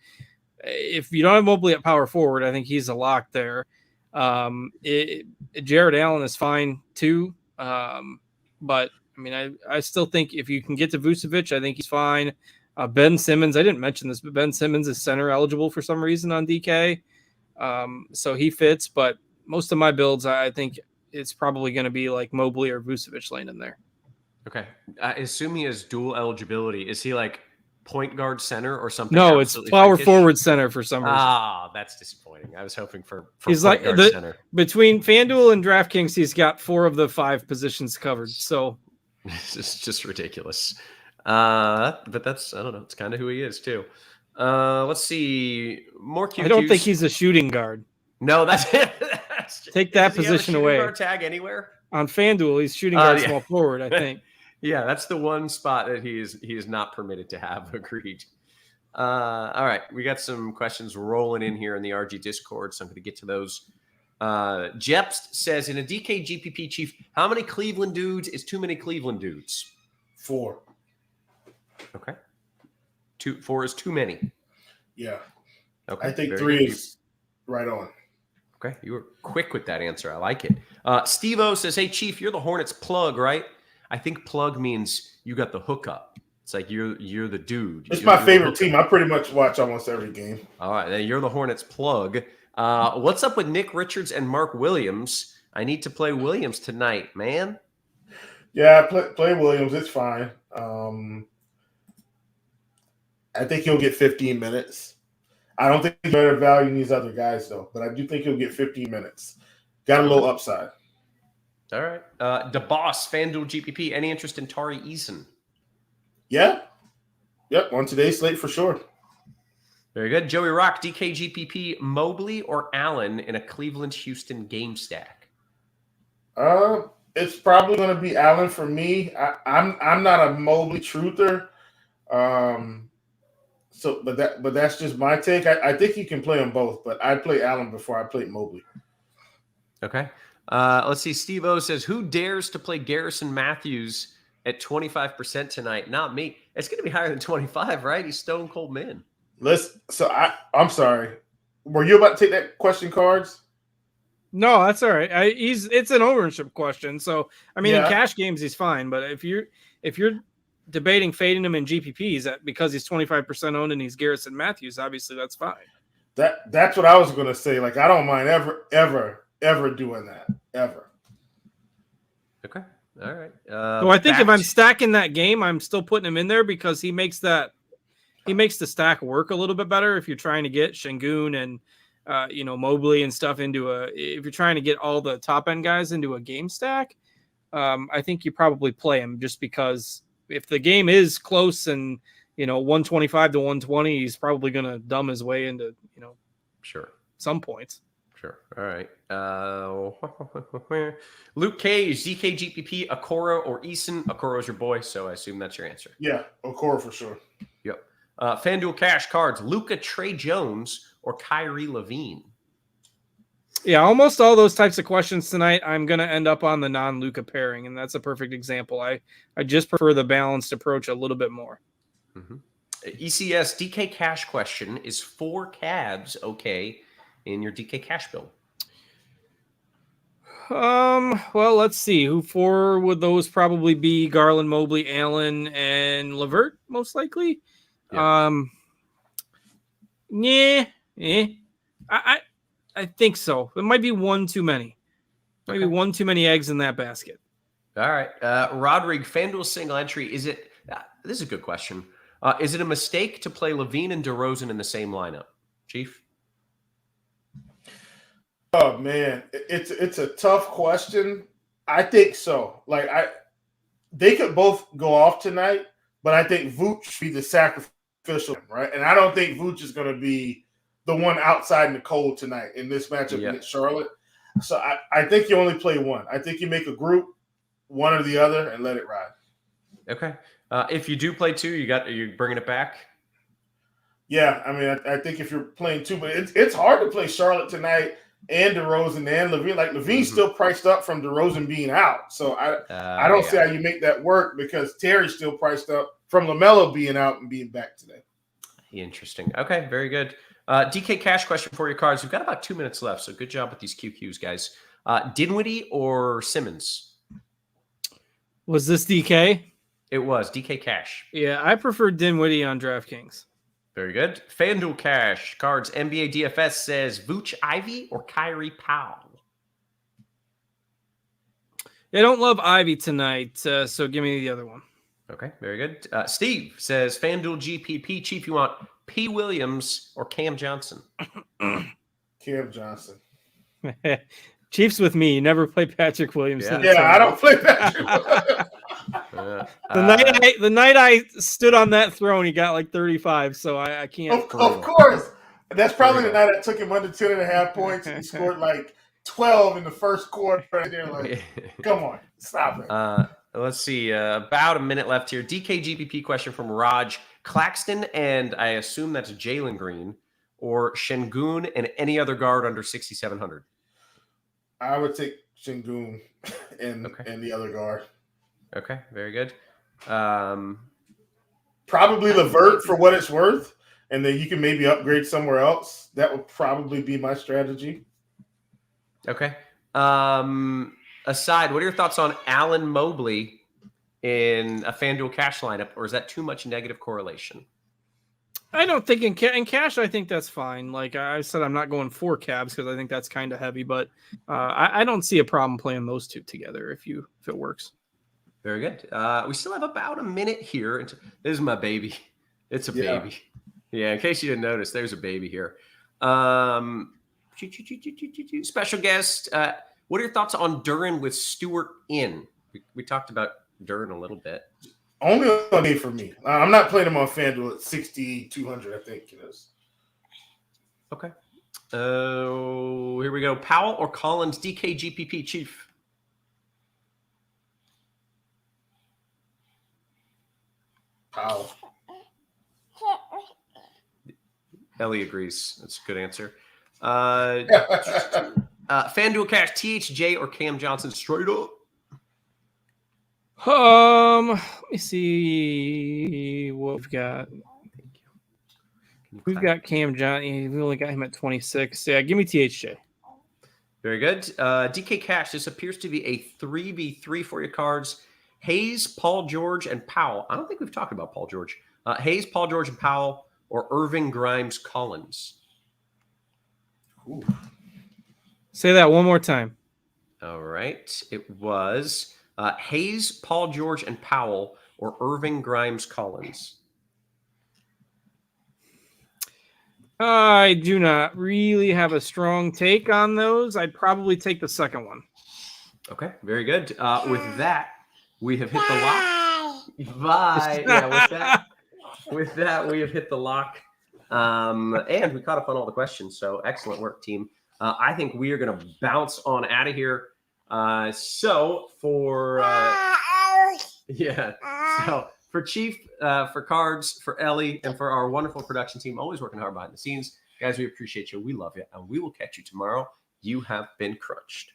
if you don't have Mobley at power forward, I think he's a lock there. Jared Allen is fine too, but I still think if you can get to Vucevic, I think he's fine. Ben Simmons, I didn't mention this, but Ben Simmons is center eligible for some reason on DK, so he fits, but most of my builds, I think it's probably going to be like Mobley or Vucevic lane in there. Okay. I assume he has dual eligibility. Is he like point guard center or something? No, it's power forward center for some reason. That's disappointing. I was hoping for he's point like guard center. Between FanDuel and DraftKings, he's got 4 of the 5 positions covered. So it's just ridiculous. But that's, I don't know. It's kind of who he is too. Let's see. More QQs. I don't think he's a shooting guard. No, that's it. Take that position away. Guard tag anywhere on FanDuel, he's shooting guard small forward, I think. Yeah, that's the one spot that he is not permitted to have. Agreed. All right, we got some questions rolling in here in the RG Discord, so I'm going to get to those. Jeps says, in a DK GPP, Chief, how many Cleveland dudes is too many Cleveland dudes? 4. Okay. 4 is too many. Yeah. Okay. I think 3 is right on. Okay, you were quick with that answer. I like it. Steve-O says, hey, Chief, you're the Hornets plug, right? I think plug means you got the hookup. It's like you're the dude. It's my favorite team. I pretty much watch almost every game. All right, then you're the Hornets plug. What's up with Nick Richards and Mark Williams? I need to play Williams tonight, man. Yeah, play Williams. It's fine. I think he'll get 15 minutes. I don't think he's better value than these other guys, though. But I do think he'll get 15 minutes. Got a little upside. All right. DeBoss, FanDuel GPP. Any interest in Tari Eason? Yeah. Yep, on today's slate for sure. Very good. Joey Rock, DKGPP, Mobley or Allen in a Cleveland-Houston game stack? It's probably going to be Allen for me. I'm not a Mobley truther. But that's just my take. I think you can play them both, but I play Allen before I play Mobley. Okay. Let's see. Steve O says, who dares to play Garrison Matthews at 25% tonight? Not me. It's going to be higher than 25, right? He's stone cold man. I'm sorry. Were you about to take that question, Cards? No, that's all right. It's an ownership question. So I mean, Yeah. in cash games, he's fine. But if you're debating fading him in GPPs because he's 25% owned and he's Garrison Matthews, obviously that's fine. That's what I was going to say. Like, I don't mind ever doing that, ever. Okay. All right. So I think if I'm stacking that game, I'm still putting him in there because he makes the stack work a little bit better. If you're trying to get Şengün and Mobley and stuff if you're trying to get all the top end guys into a game stack, I think you probably play him just because if the game is close and 125 to 120, he's probably going to dumb his way into sure some points. Sure. All right. Luke Cage, ZKGPP, Okoro or Eason. Okoro's your boy, so I assume that's your answer. Yeah, Okoro for sure. Yep. FanDuel Cash Cards, Luka Trey Jones or Kyrie Levine. Yeah, almost all those types of questions tonight, I'm going to end up on the non-Luka pairing, and that's a perfect example. I just prefer the balanced approach a little bit more. Mm-hmm. ECS DK Cash question, is 4 Cavs okay in your DK Cash build? Well, let's see. Who 4 would those probably be? Garland, Mobley, Allen, and LeVert, most likely. Yeah. I think so. It might be one too many. Maybe one too many eggs in that basket. All right. Rodrigue, FanDuel single entry. This is a good question. Is it a mistake to play Levine and DeRozan in the same lineup? Chief? Oh man, it's a tough question. I think so. Like they could both go off tonight, but I think Vooch should be the sacrificial, right? And I don't think Vooch is going to be the one outside in the cold tonight in this matchup against Charlotte. So I think you only play one. I think you make a group, one or the other, and let it ride. Okay. If you do play 2, you're bringing it back? Yeah, I mean, I think if you're playing 2, but it's hard to play Charlotte tonight and DeRozan and Levine. Like, Levine's still priced up from DeRozan being out. So I don't see how you make that work because Terry's still priced up from LaMelo being out and being back today. Interesting. Okay, very good. DK Cash question for your Cards. We've got about 2 minutes left, so good job with these QQs, guys. Dinwiddie or Simmons? Was this DK? It was. DK Cash. Yeah, I prefer Dinwiddie on DraftKings. Very good. FanDuel Cash Cards. NBA DFS says Vooch Ivy or Kyrie Powell? I don't love Ivy tonight, so give me the other one. Okay, very good. Steve says FanDuel GPP. Chief, you want P. Williams or Cam Johnson? Cam Johnson. Chiefs with me. You never play Patrick Williams. Yeah, I don't play Patrick. The night I stood on that throne, he got like 35, so I can't. Of course. That's probably the night I took him under 10.5 points. And he scored like 12 in the first quarter. Right there, like, come on, stop it. Let's see. About a minute left here. DKGPP question from Raj. Claxton, and I assume that's Jalen Green, or Şengün and any other guard under 6,700? I would take Şengün and the other guard. Okay, very good. Probably LeVert for what it's worth, and then you can maybe upgrade somewhere else. That would probably be my strategy. Okay. Aside, what are your thoughts on Allen Mobley in a FanDuel Cash lineup, or is that too much negative correlation? I don't think in cash, I think that's fine. Like I said, I'm not going 4 Cavs because I think that's kind of heavy, but I don't see a problem playing those 2 together if it works. Very good. We still have about a minute here. This is my baby. It's a baby. Yeah, in case you didn't notice, there's a baby here. Special guest. What are your thoughts on Duren with Stewart in? We talked about Duren a little bit. Only on me for me. I'm not playing him on FanDuel at 6,200, I think it is. Okay. Here we go. Powell or Collins, DK, GPP, Chief. Powell. Ellie agrees. That's a good answer. FanDuel Cash, THJ or Cam Johnson straight up? Let me see what we've got. We've got Cam Johnson. We only got him at 26. Yeah, give me THJ. Very good. DK Cash, this appears to be a 3v3 for your cards. Hayes, Paul George, and Powell. I don't think we've talked about Paul George. Hayes, Paul George, and Powell, or Irving, Grimes, Collins. Ooh. Say that one more time. All right. It was Hayes, Paul George, and Powell, or Irving, Grimes, Collins. I do not really have a strong take on those. I'd probably take the second one. Okay, very good. With that, we have hit the lock. Bye. Yeah, with that, we have hit the lock. And we caught up on all the questions. So excellent work, team. I think we are going to bounce on out of here. So for for Chief, for Cards, for Ellie, and for our wonderful production team, always working hard behind the scenes, guys, we appreciate you. We love you, and we will catch you tomorrow. You have been crunched.